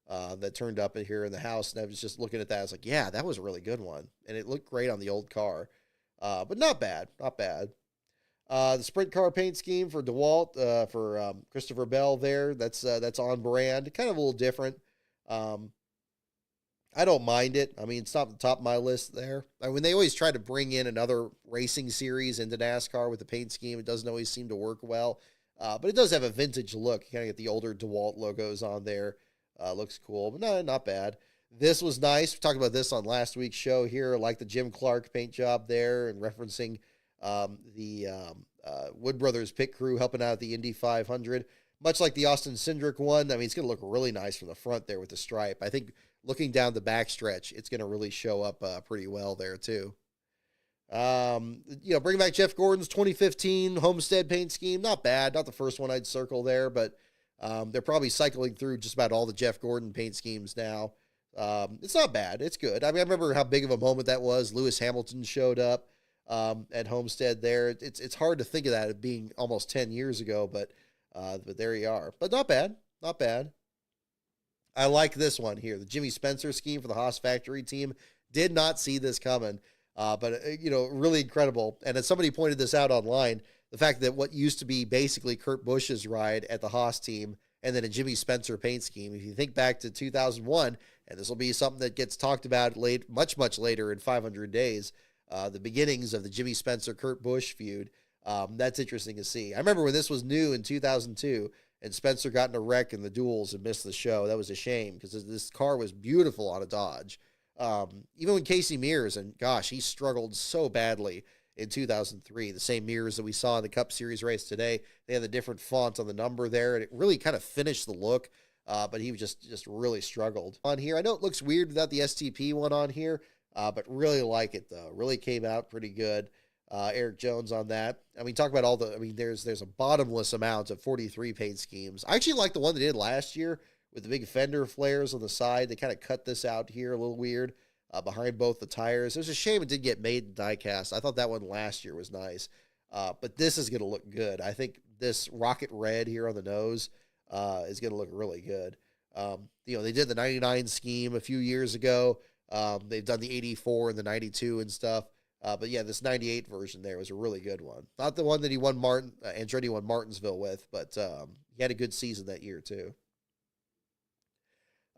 that turned up in here in the house, and I was just looking at that. I was like, yeah, that was a really good one, and it looked great on the old car. But not bad, not bad. The sprint car paint scheme for DeWalt, for Christopher Bell there, that's on brand. Kind of a little different. I don't mind it. I mean, it's not the top of my list there. I mean, they always try to bring in another racing series into NASCAR with the paint scheme. It doesn't always seem to work well, but it does have a vintage look. You kind of get the older DeWalt logos on there. Looks cool, but no, not bad. This was nice. We talked about this on last week's show here, like the Jim Clark paint job there, and referencing the Wood Brothers pit crew helping out at the Indy 500. Much like the Austin Cindric one, I mean, it's going to look really nice from the front there with the stripe. I think looking down the backstretch, it's going to really show up pretty well there too. Bring back Jeff Gordon's 2015 Homestead paint scheme. Not bad. Not the first one I'd circle there, but they're probably cycling through just about all the Jeff Gordon paint schemes now. It's not bad. It's good. I mean, I remember how big of a moment that was. Lewis Hamilton showed up at Homestead there. It's hard to think of that as being almost 10 years ago, but there you are. But not bad. Not bad. I like this one here. The Jimmy Spencer scheme for the Haas factory team. Did not see this coming. Really incredible. And as somebody pointed this out online, the fact that what used to be basically Kurt Busch's ride at the Haas team and then a Jimmy Spencer paint scheme, if you think back to 2001, and this will be something that gets talked about much, much later in 500 days, the beginnings of the Jimmy Spencer Kurt Busch feud. That's interesting to see. I remember when this was new in 2002 and Spencer got in a wreck in the duels and missed the show. That was a shame because this car was beautiful on a Dodge. Even when Casey Mears, and gosh, he struggled so badly in 2003. The same mirrors that we saw in the Cup Series race today, they had the different font on the number there, and it really kind of finished the look. But he just really struggled on here. I know it looks weird without the STP one on here, but really like it though. Really came out pretty good. Eric Jones on that. I mean, talk about there's a bottomless amount of 43 paint schemes. I actually like the one they did last year with the big fender flares on the side. They kind of cut this out here a little weird behind both the tires. It was a shame it didn't get made in diecast. I thought that one last year was nice. But this is going to look good. I think this rocket red here on the nose is going to look really good. They did the 99 scheme a few years ago. They've done the 84 and the 92 and stuff. But yeah, this 98 version there was a really good one. Not the one that he won Andretti won Martinsville with, but he had a good season that year too.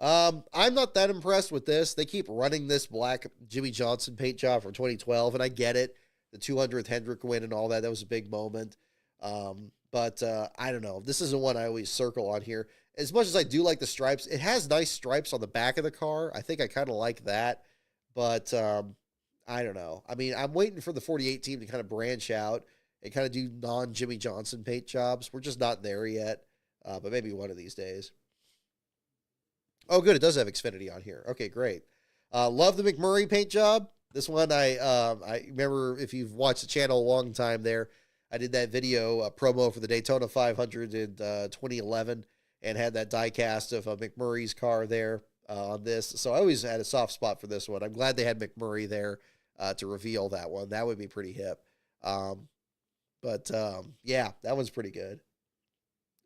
I'm not that impressed with this. They keep running this black Jimmy Johnson paint job from 2012, and I get it. The 200th Hendrick win and all that. That was a big moment. But I don't know. This isn't one I always circle on here. As much as I do like the stripes, it has nice stripes on the back of the car. I think I kind of like that. But I don't know. I mean, I'm waiting for the 48 team to kind of branch out and kind of do non-Jimmy Johnson paint jobs. We're just not there yet. But maybe one of these days. Oh, good. It does have Xfinity on here. Okay, great. Love the McMurray paint job. This one, I remember if you've watched the channel a long time there, I did that video promo for the Daytona 500 in 2011 and had that die cast of McMurray's car there on this. So I always had a soft spot for this one. I'm glad they had McMurray there to reveal that one. That would be pretty hip. Yeah, that one's pretty good.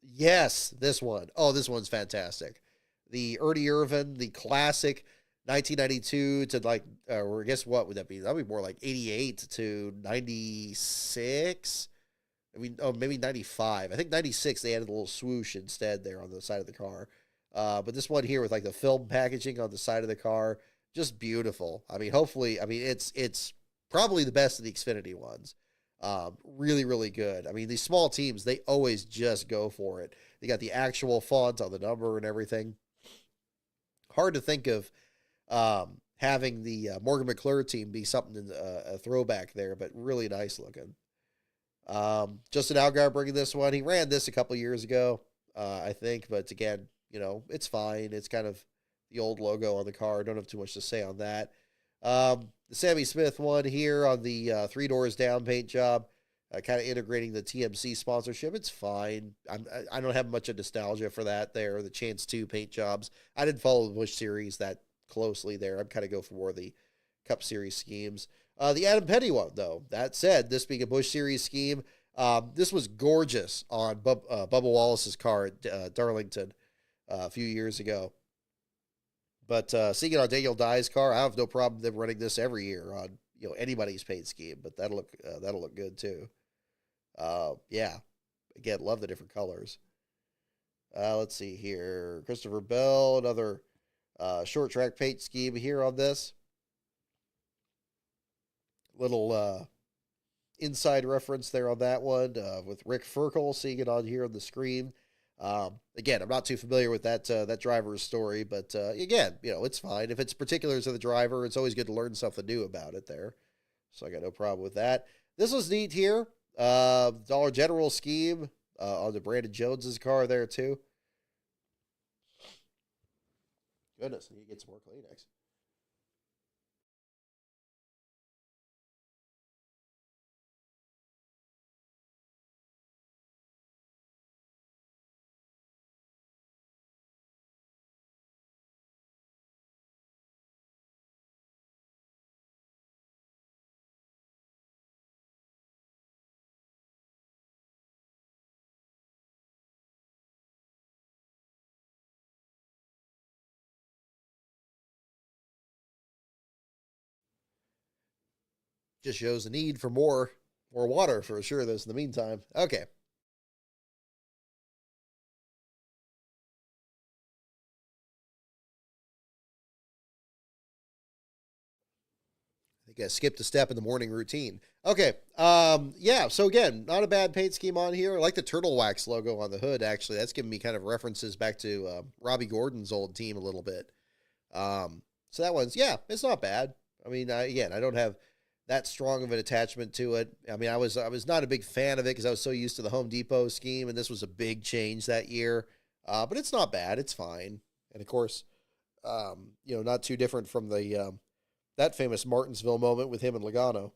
Yes, this one. Oh, this one's fantastic. The Ernie Irvan, the classic 1992 to or I guess what would that be? That would be more like 88 to 96. I mean, maybe 95. I think 96, they added a little swoosh instead there on the side of the car. But this one here with like the film packaging on the side of the car, just beautiful. I mean, hopefully, it's probably the best of the Xfinity ones. Really, really good. I mean, these small teams, they always just go for it. They got the actual font on the number and everything. Hard to think of having the Morgan McClure team be something in a throwback there, but really nice looking. Justin Allgaier bringing this one. He ran this a couple years ago, I think, but again, it's fine. It's kind of the old logo on the car. I don't have too much to say on that. The Sammy Smith one here on the 3 doors down paint job, kind of integrating the TMC sponsorship. It's fine. I don't have much of nostalgia for that there. The Chance 2 paint jobs. I didn't follow the Busch Series that closely there. I'm kind of go for more of the Cup Series schemes. The Adam Petty one, though. That said, this being a Busch Series scheme, this was gorgeous on Bubba Wallace's car at Darlington a few years ago. But seeing it on Daniel Dye's car, I have no problem with them running this every year on anybody's paint scheme. But that'll look good too. Yeah, again, love the different colors. Let's see here, Christopher Bell, another short track paint scheme here on this. Little inside reference there on that one with Rick Ferkel, seeing it on here on the screen. Again, I'm not too familiar with that driver's story, but again, it's fine. If it's particulars of the driver, it's always good to learn something new about it there. So I got no problem with that. This was neat here. Dollar General scheme on the Brandon Jones's car there too. Goodness, I need to get some more Kleenex. Just shows the need for more water for sure. This in the meantime. Okay. I think I skipped a step in the morning routine. Okay. Yeah. So again, not a bad paint scheme on here. I like the turtle wax logo on the hood. Actually, that's giving me kind of references back to Robbie Gordon's old team a little bit. So that one's, yeah, it's not bad. I mean, I don't have that strong of an attachment to it. I mean, I was not a big fan of it because I was so used to the Home Depot scheme, and this was a big change that year. But it's not bad. It's fine. And of course, not too different from the that famous Martinsville moment with him and Logano.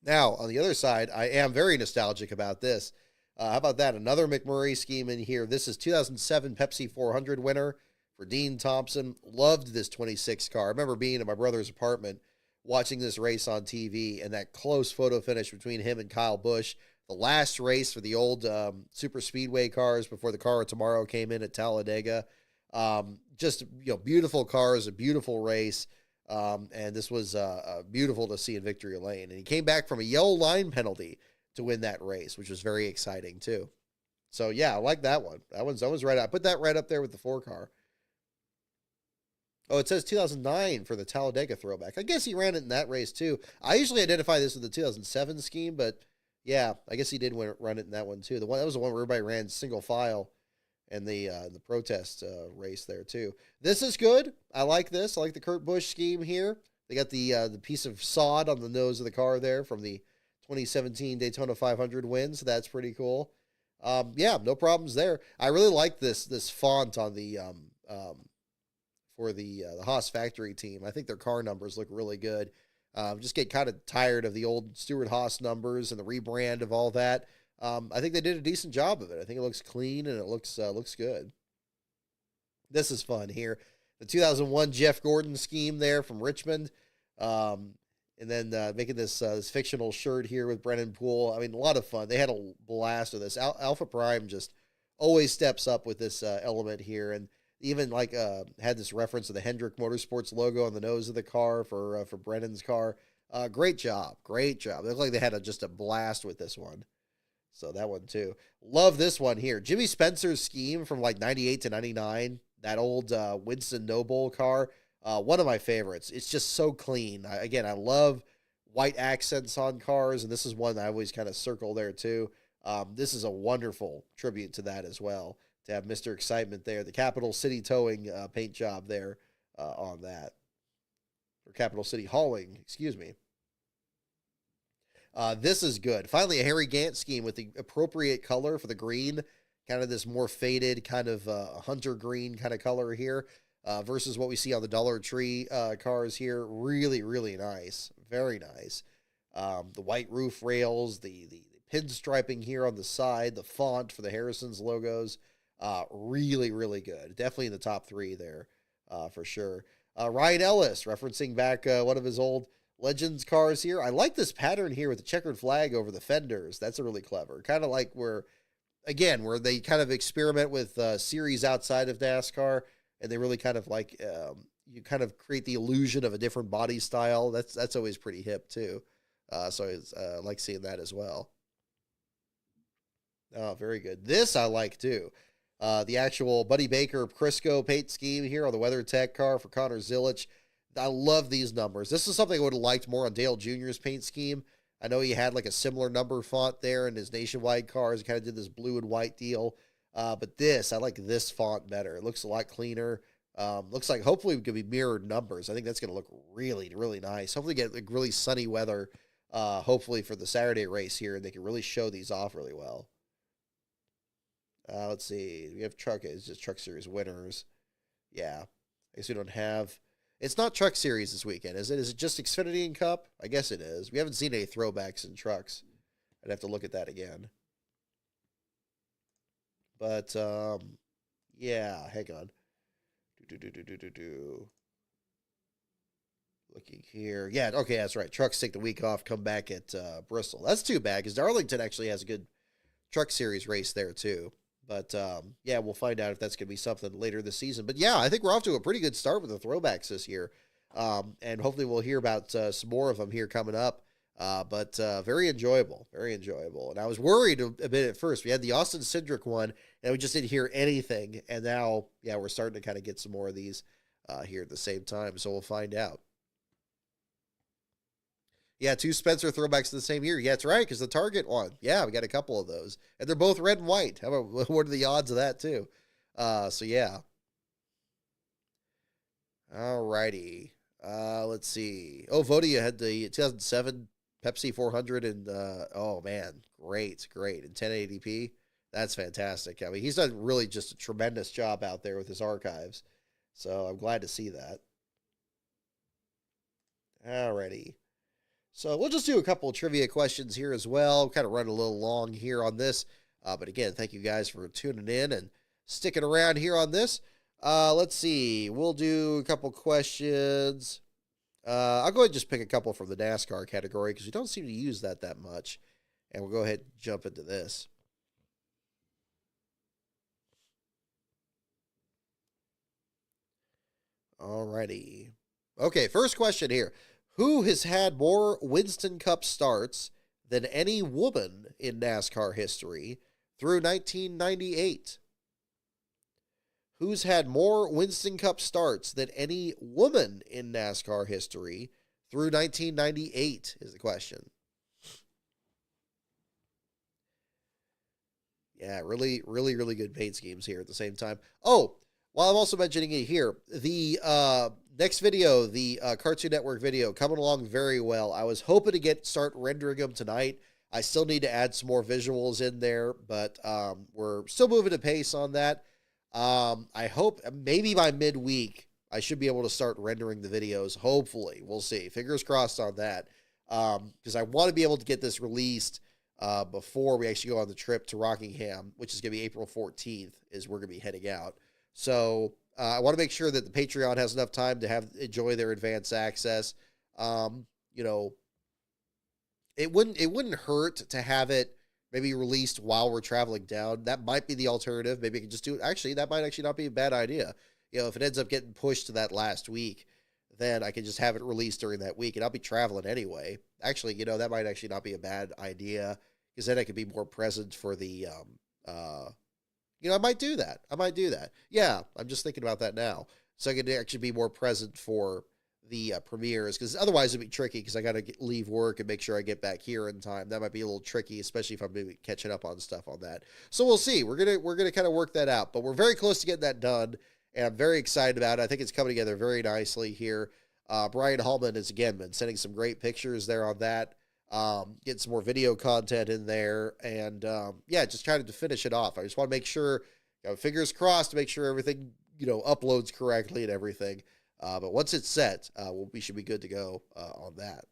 Now, on the other side, I am very nostalgic about this. How about that? Another McMurray scheme in here. This is 2007 Pepsi 400 winner for Dean Thompson. Loved this 26 car. I remember being in my brother's apartment watching this race on TV and that close photo finish between him and Kyle Busch. the last race for the old super speedway cars before the car of tomorrow came in at Talladega. Just, beautiful cars, a beautiful race. And this was beautiful to see in victory lane. And he came back from a yellow line penalty to win that race, which was very exciting too. So yeah, I like that one. That one's right. I put that right up there with the 4 car. Oh, it says 2009 for the Talladega throwback. I guess he ran it in that race too. I usually identify this with the 2007 scheme, but yeah, I guess he did run it in that one too. That was the one where everybody ran single file and the protest race there too. This is good. I like this. I like the Kurt Busch scheme here. They got the piece of sod on the nose of the car there from the 2017 Daytona 500 win, so that's pretty cool. Yeah, no problems there. I really like this font on the for the Haas factory team. I think their car numbers look really good. Just get kind of tired of the old Stewart Haas numbers and the rebrand of all that. I think they did a decent job of it. I think it looks clean and it looks good. This is fun here. The 2001 Jeff Gordon scheme there from Richmond. And then making this fictional shirt here with Brennan Poole. I mean, a lot of fun. They had a blast with this. Alpha Prime just always steps up with this element here. And even had this reference to the Hendrick Motorsports logo on the nose of the car for Brennan's car. Great job. It looked like they had just a blast with this one. So that one too. Love this one here. Jimmy Spencer's scheme from 98 to 99. That old Winston Noble car. One of my favorites. It's just so clean. I love white accents on cars, and this is one that I always kind of circle there too. This is a wonderful tribute to that as well, to have Mr. Excitement there. The Capital City Towing paint job there on that. Or Capital City Hauling, excuse me. This is good. Finally, a Harry Gant scheme with the appropriate color for the green. Kind of this more faded, kind of hunter green kind of color here. Versus what we see on the Dollar Tree cars here. Really, really nice. Very nice. The white roof rails, the pinstriping here on the side, the font for the Harrison's logos. Really, really good. Definitely in the top 3 there for sure. Ryan Ellis, referencing back one of his old Legends cars here. I like this pattern here with the checkered flag over the fenders. That's really clever. Kind of like where they kind of experiment with series outside of NASCAR. And they really kind of you kind of create the illusion of a different body style. That's always pretty hip too. So I like seeing that as well. Oh, very good. This I like too. The actual Buddy Baker Crisco paint scheme here on the WeatherTech car for Connor Zilic. I love these numbers. This is something I would have liked more on Dale Jr.'s paint scheme. I know he had a similar number font there in his nationwide cars. He kind of did this blue and white deal. But I like this font better. It looks a lot cleaner. Looks like hopefully it could be mirrored numbers. I think that's going to look really, really nice. Hopefully get really sunny weather, hopefully for the Saturday race here, and they can really show these off really well. Let's see. We have it's just Truck Series winners. Yeah. I guess we don't have... It's not Truck Series this weekend, is it? Is it just Xfinity and Cup? I guess it is. We haven't seen any throwbacks in trucks. I'd have to look at that again. But, yeah, hang on. Looking here. Yeah, okay, that's right. Trucks take the week off, come back at Bristol. That's too bad, because Darlington actually has a good Truck Series race there, too. But, yeah, we'll find out if that's going to be something later this season. But, yeah, I think we're off to a pretty good start with the throwbacks this year. And hopefully we'll hear about some more of them here coming up. But very enjoyable, very enjoyable. And I was worried a bit at first. We had the Austin Cindric one, and we just didn't hear anything. And now, yeah, we're starting to kind of get some more of these here at the same time. So we'll find out. Yeah, 2 Spencer throwbacks in the same year. Yeah, that's right, because the Target one. Yeah, we got a couple of those. And they're both red and white. How about, what are the odds of that, too? So, yeah. All righty. Let's see. Oh, Vodia had the 2007 Pepsi 400, and oh, man, great in 1080p. That's fantastic. I mean, he's done really just a tremendous job out there with his archives. So I'm glad to see that. Alrighty. So we'll just do a couple of trivia questions here as well. Kind of run a little long here on this. But again, thank you guys for tuning in and sticking around here on this. Let's see. We'll do a couple questions. I'll go ahead and just pick a couple from the NASCAR category because we don't seem to use that much. And we'll go ahead and jump into this. Alrighty. Okay, first question here. Who has had more Winston Cup starts than any woman in NASCAR history through 1998? Who's had more Winston Cup starts than any woman in NASCAR history through 1998 is the question. Yeah, really, really, really good paint schemes here at the same time. Oh, while I'm also mentioning it here, the next video, the Cartoon Network video, coming along very well. I was hoping to start rendering them tonight. I still need to add some more visuals in there, but we're still moving at pace on that. I hope maybe by midweek I should be able to start rendering the videos. Hopefully, we'll see. Fingers crossed on that, because I want to be able to get this released before we actually go on the trip to Rockingham, which is going to be April 14th, is we're going to be heading out. So I want to make sure that the Patreon has enough time to enjoy their advance access. You know, it wouldn't hurt to have it maybe released while we're traveling down. That might be the alternative. Maybe I can just do it. Actually, that might actually not be a bad idea. You know, if it ends up getting pushed to that last week, then I can just have it released during that week, and I'll be traveling anyway. Actually, you know, that might actually not be a bad idea, because then I could be more present for the, you know, I might do that. Yeah, I'm just thinking about that now. So I could actually be more present for the premieres, because otherwise it'd be tricky, because I got to leave work and make sure I get back here in time. That might be a little tricky, especially if I'm maybe catching up on stuff on that. So we'll see. We're gonna kind of work that out, but we're very close to getting that done, and I'm very excited about it. I think it's coming together very nicely here. Brian Hallman has again been sending some great pictures there on that. Getting some more video content in there, and yeah, just trying to finish it off. I just want to make sure, fingers crossed, to make sure everything, you know, uploads correctly and everything. But once it's set, we should be good to go on that.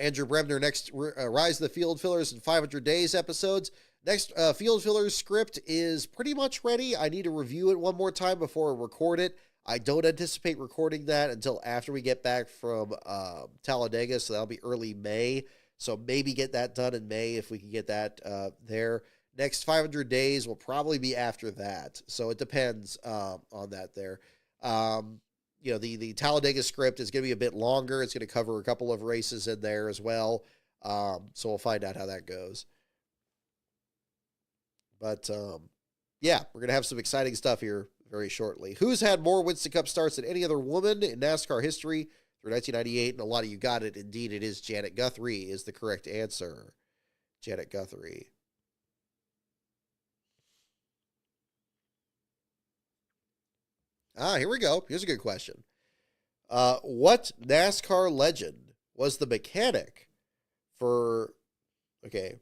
Andrew Bremner, next Rise of the Field Fillers in 500 Days episodes. Next Field Fillers script is pretty much ready. I need to review it one more time before I record it. I don't anticipate recording that until after we get back from Talladega, so that'll be early May. So maybe get that done in May if we can get that there. Next 500 Days will probably be after that. So it depends on that there. You know, the Talladega script is going to be a bit longer. It's going to cover a couple of races in there as well. So we'll find out how that goes. But yeah, we're going to have some exciting stuff here very shortly. Who's had more Winston Cup starts than any other woman in NASCAR history through 1998? And a lot of you got it. Indeed, it is Janet Guthrie is the correct answer. Janet Guthrie. Here we go. Here's a good question. What NASCAR legend was the mechanic for... Okay.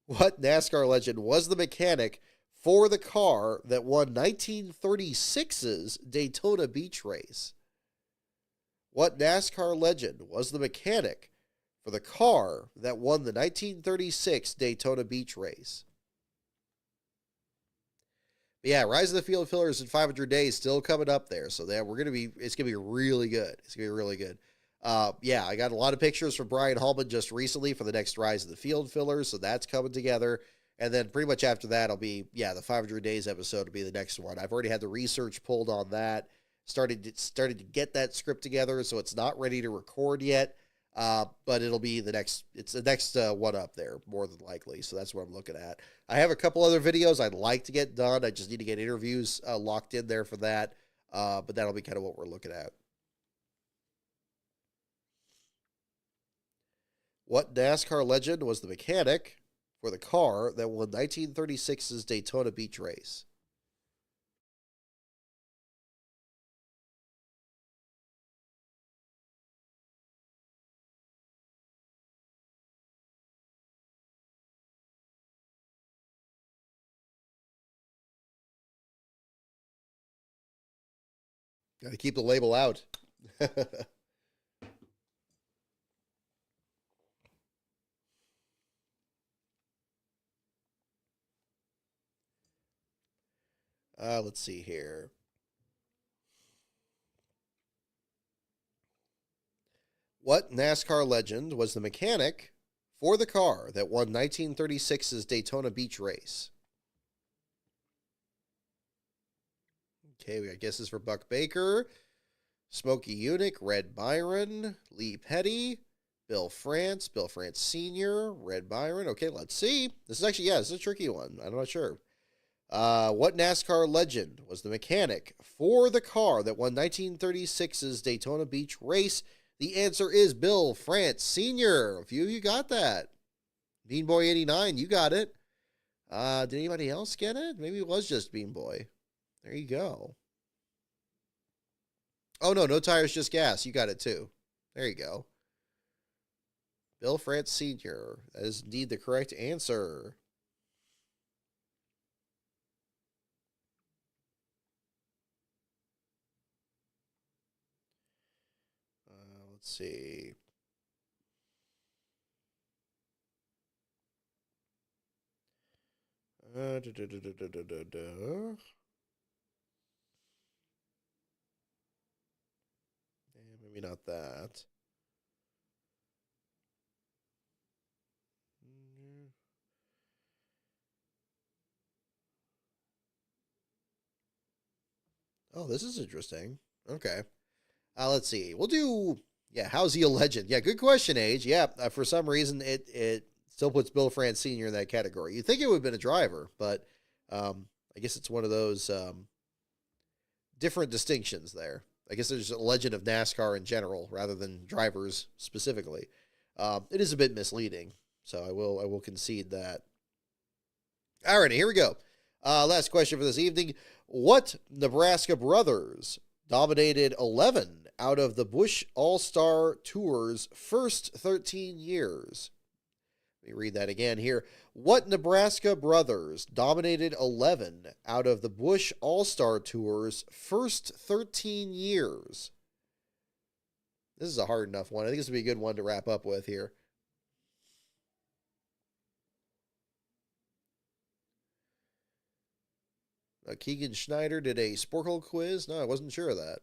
What NASCAR legend was the mechanic for the car that won 1936's Daytona Beach race? What NASCAR legend was the mechanic for the car that won the 1936 Daytona Beach race? But yeah, Rise of the Field Fillers in 500 Days still coming up there. So yeah, it's gonna be really good. It's gonna be really good. Yeah, I got a lot of pictures from Brian Hallman just recently for the next Rise of the Field Fillers, so that's coming together. And then pretty much after that, it'll be, yeah, the 500 Days episode will be the next one. I've already had the research pulled on that, started to get that script together, so it's not ready to record yet, but it'll be the next one up there, more than likely, so that's what I'm looking at. I have a couple other videos I'd like to get done. I just need to get interviews locked in there for that, but that'll be kind of what we're looking at. What NASCAR legend was the mechanic for the car that won 1936's Daytona Beach race? Got to keep the label out. Let's see here. What NASCAR legend was the mechanic for the car that won 1936's Daytona Beach race. Okay, we got guesses for Buck Baker, Smokey Unick, Red Byron, Lee Petty, Bill France Sr., Red Byron. Okay, let's see. This is actually, this is a tricky one. I'm not sure. What NASCAR legend was the mechanic for the car that won 1936's Daytona Beach race? The answer is Bill France Sr. A few of you got that. Bean Boy 89, you got it. Did anybody else get it? Maybe it was just Bean Boy. There you go. Oh, no tires, just gas. You got it too. There you go. Bill France Sr. That is indeed the correct answer. Let's see. Maybe not that. Oh, this is interesting. Okay. Let's see. We'll do, how's he a legend? Yeah, good question, Age. Yeah, for some reason, it still puts Bill France Sr. in that category. You'd think it would have been a driver, but I guess it's one of those different distinctions there. I guess there's a legend of NASCAR in general rather than drivers specifically. It is a bit misleading, so I will concede that. Alrighty, here we go. Last question for this evening. What Nebraska brothers dominated 11 out of the Busch All-Star Tour's first 13 years? Let me read that again here. What Nebraska brothers dominated 11 out of the Busch All-Star Tour's first 13 years? This is a hard enough one. I think this would be a good one to wrap up with here. Keegan Schneider did a Sporkle quiz. No, I wasn't sure of that.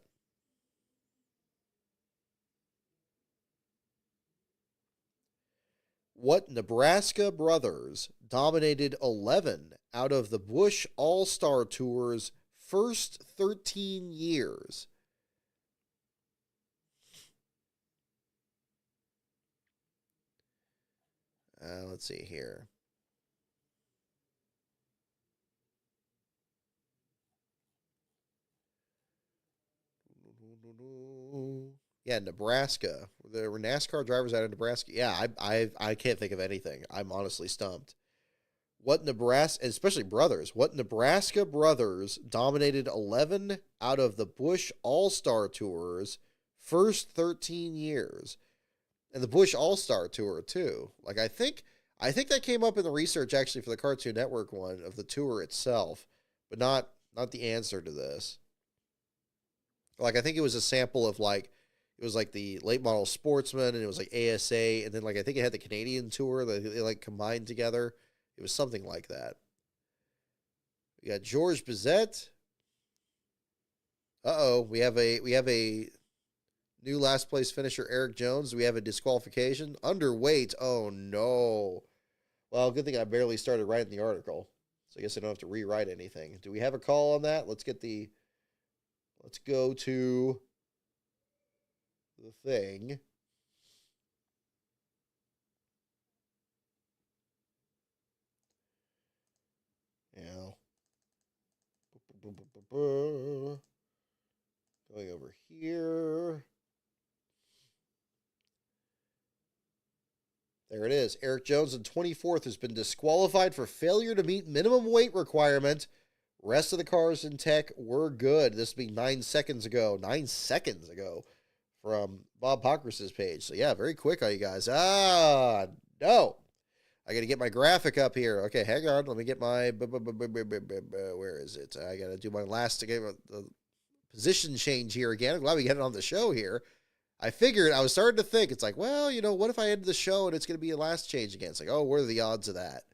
What Nebraska brothers dominated 11 out of the Busch All-Star Tour's first 13 years? Let's see here. Yeah, Nebraska. There were NASCAR drivers out of Nebraska. Yeah, I can't think of anything. I'm honestly stumped. What Nebraska, especially brothers, what Nebraska brothers dominated 11 out of the Busch All-Star Tour's first 13 years? And the Busch All-Star Tour, too. Like, I think that came up in the research, actually, for the Cartoon Network one of the tour itself, but not the answer to this. Like, I think it was a sample of, like, it was like the late model sportsman, and it was like ASA, and then like I think it had the Canadian tour that they like combined together. It was something like that. We got George Bizet. We have a new last place finisher, Eric Jones. We have a disqualification. Underweight. Oh no. Well, good thing I barely started writing the article. So I guess I don't have to rewrite anything. Do we have a call on that? Let's go to the thing. Going over here. There it is. Eric Jones in 24th has been disqualified for failure to meet minimum weight requirement. Rest of the cars in tech were good. This will be 9 seconds ago. 9 seconds ago from Bob Pockrass's page. So, yeah, very quick on you guys. No. I got to get my graphic up here. Okay, hang on. Let me get my... Where is it? I got to do my last... to get the position change here again. I'm glad we get it on the show here. I figured, I was starting to think, it's like, well, what if I end the show and it's going to be a last change again? It's like, oh, what are the odds of that?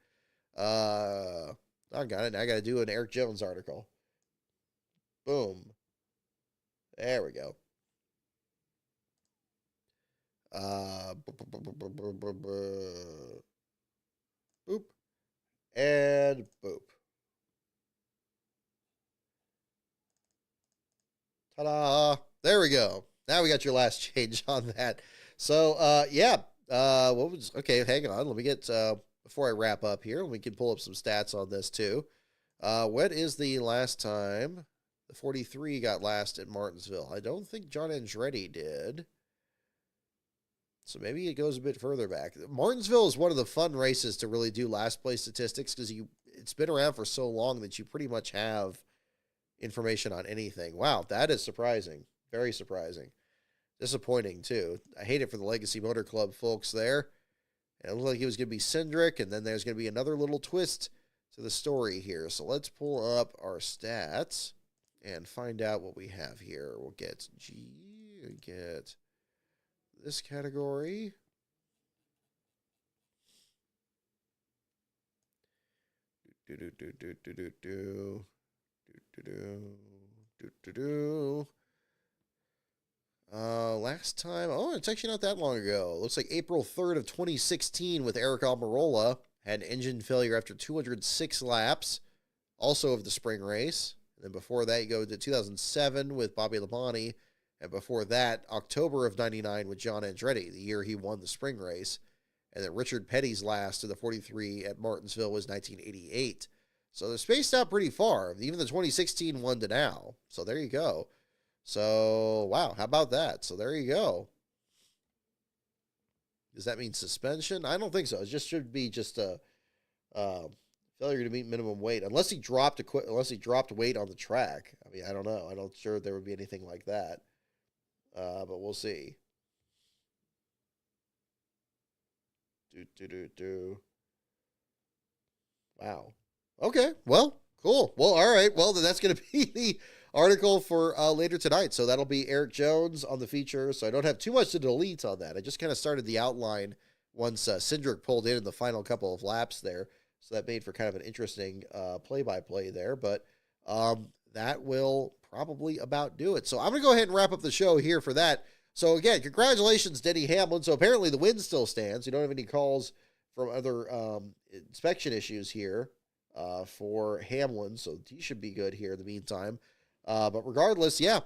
I got it. I got to do an Eric Jones article. Boom. There we go. Boop. And boop. Ta-da! There we go. Now we got your last change on that. So, yeah. What was okay? Hang on. Let me get before I wrap up here. We can pull up some stats on this too. When is the last time the 43 got last at Martinsville? I don't think John Andretti did. So maybe it goes a bit further back. Martinsville is one of the fun races to really do last place statistics because it's been around for so long that you pretty much have information on anything. Wow, that is surprising. Very surprising. Disappointing, too. I hate it for the Legacy Motor Club folks there. And it looked like it was going to be Cindric, and then there's going to be another little twist to the story here. So let's pull up our stats and find out what we have here. We'll get this category. Last time, it's actually not that long ago. Looks like April 3rd of 2016 with Eric Almirola. Had an engine failure after 206 laps, also of the spring race. And then before that, you go to 2007 with Bobby Labonte. And before that, October of 99 with John Andretti, the year he won the spring race. And then Richard Petty's last of the 43 at Martinsville was 1988. So they're spaced out pretty far, even the 2016 one to now. So there you go. So, wow, how about that? So there you go. Does that mean suspension? I don't think so. It just should be just a failure to meet minimum weight, unless he dropped weight on the track. I mean, I don't know. I'm not sure there would be anything like that, but we'll see. Wow. Okay. Well, cool. Well, all right. Well, then that's going to be the article for later tonight. So that'll be Eric Jones on the feature. So I don't have too much to delete on that. I just kind of started the outline once Cindric pulled in the final couple of laps there. So that made for kind of an interesting play-by-play there. But that will probably about do it. So I'm going to go ahead and wrap up the show here for that. So again, congratulations, Denny Hamlin. So apparently the win still stands. You don't have any calls from other inspection issues here for Hamlin. So he should be good here in the meantime. But regardless, yeah.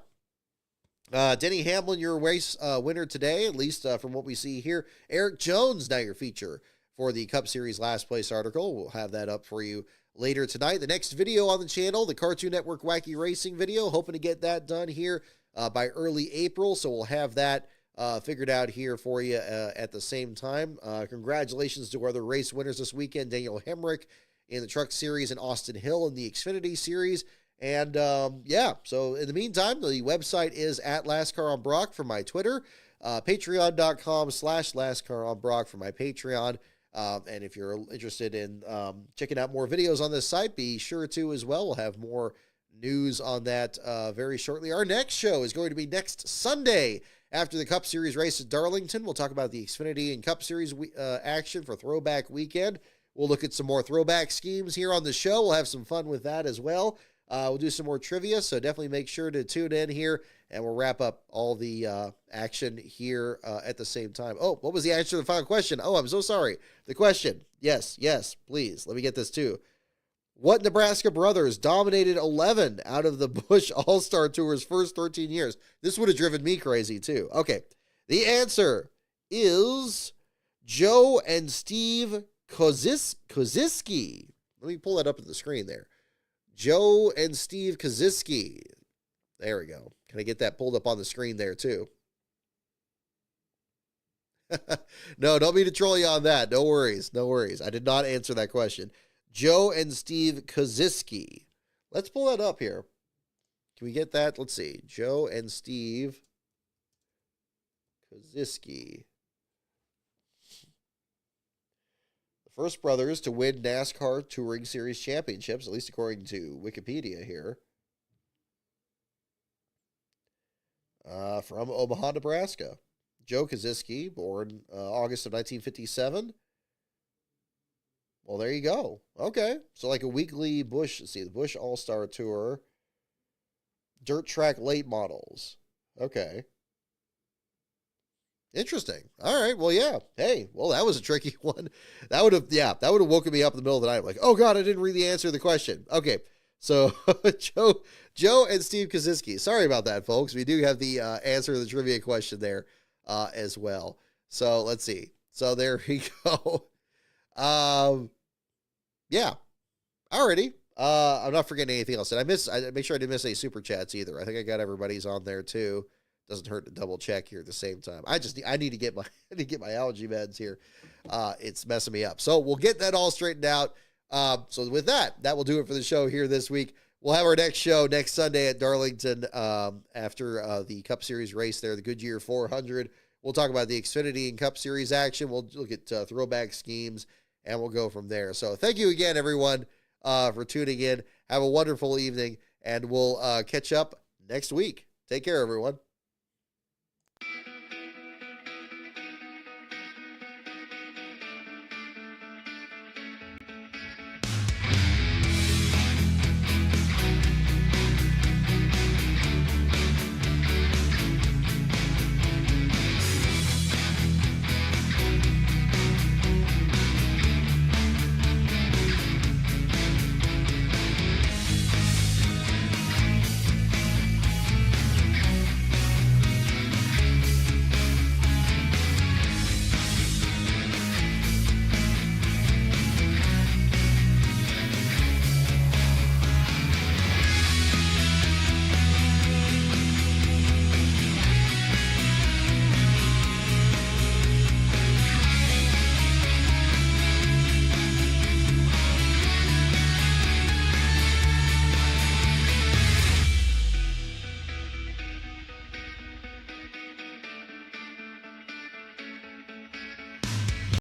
Denny Hamlin, your race winner today, at least from what we see here. Eric Jones, now your feature for the Cup Series last place article. We'll have that up for you later tonight. The next video on the channel, the Cartoon Network Wacky Racing video, hoping to get that done here by early April. So we'll have that figured out here for you at the same time. Congratulations to our other race winners this weekend, Daniel Hemrick in the Truck Series and Austin Hill in the Xfinity Series. And yeah, so in the meantime, the website is at Last Car on Brock for my Twitter, patreon.com/LastCarOnBrock for my Patreon. And if you're interested in checking out more videos on this site, be sure to as well. We'll have more news on that very shortly. Our next show is going to be next Sunday after the Cup Series race at Darlington. We'll talk about the Xfinity and Cup Series action for Throwback Weekend. We'll look at some more throwback schemes here on the show. We'll have some fun with that as well. We'll do some more trivia, so definitely make sure to tune in here, and we'll wrap up all the action here at the same time. Oh, what was the answer to the final question? Oh, I'm so sorry. The question, yes, please. Let me get this too. What Nebraska brothers dominated 11 out of the Busch All-Star Tour's first 13 years? This would have driven me crazy too. Okay, the answer is Joe and Steve Koziski. Let me pull that up on the screen there. Joe and Steve Koziski. There we go. Can I get that pulled up on the screen there too? No, don't mean to troll you on that. No worries. I did not answer that question. Joe and Steve Koziski. Let's pull that up here. Can we get that? Let's see. Joe and Steve Koziski. First brothers to win NASCAR Touring Series championships, at least according to Wikipedia here. From Omaha, Nebraska. Joe Koziski, born August of 1957. Well, there you go. Okay. So like a weekly Busch, let's see, the Busch All-Star Tour. Dirt track late models. Okay. Interesting. All right. Well, yeah. Hey, well, that was a tricky one. That would have woken me up in the middle of the night. Like, oh God, I didn't read the answer to the question. Okay. So Joe and Steve Kaczynski. Sorry about that, folks. We do have the answer to the trivia question there as well. So let's see. So there we go. Yeah. Alrighty. I'm not forgetting anything else. And I make sure I didn't miss any super chats either. I think I got everybody's on there too. Doesn't hurt to double check here at the same time. I need to get my allergy meds here. It's messing me up. So we'll get that all straightened out. So with that will do it for the show here this week. We'll have our next show next Sunday at Darlington after the Cup Series race there, the Goodyear 400. We'll talk about the Xfinity and Cup Series action. We'll look at throwback schemes, and we'll go from there. So thank you again, everyone, for tuning in. Have a wonderful evening, and we'll catch up next week. Take care, everyone.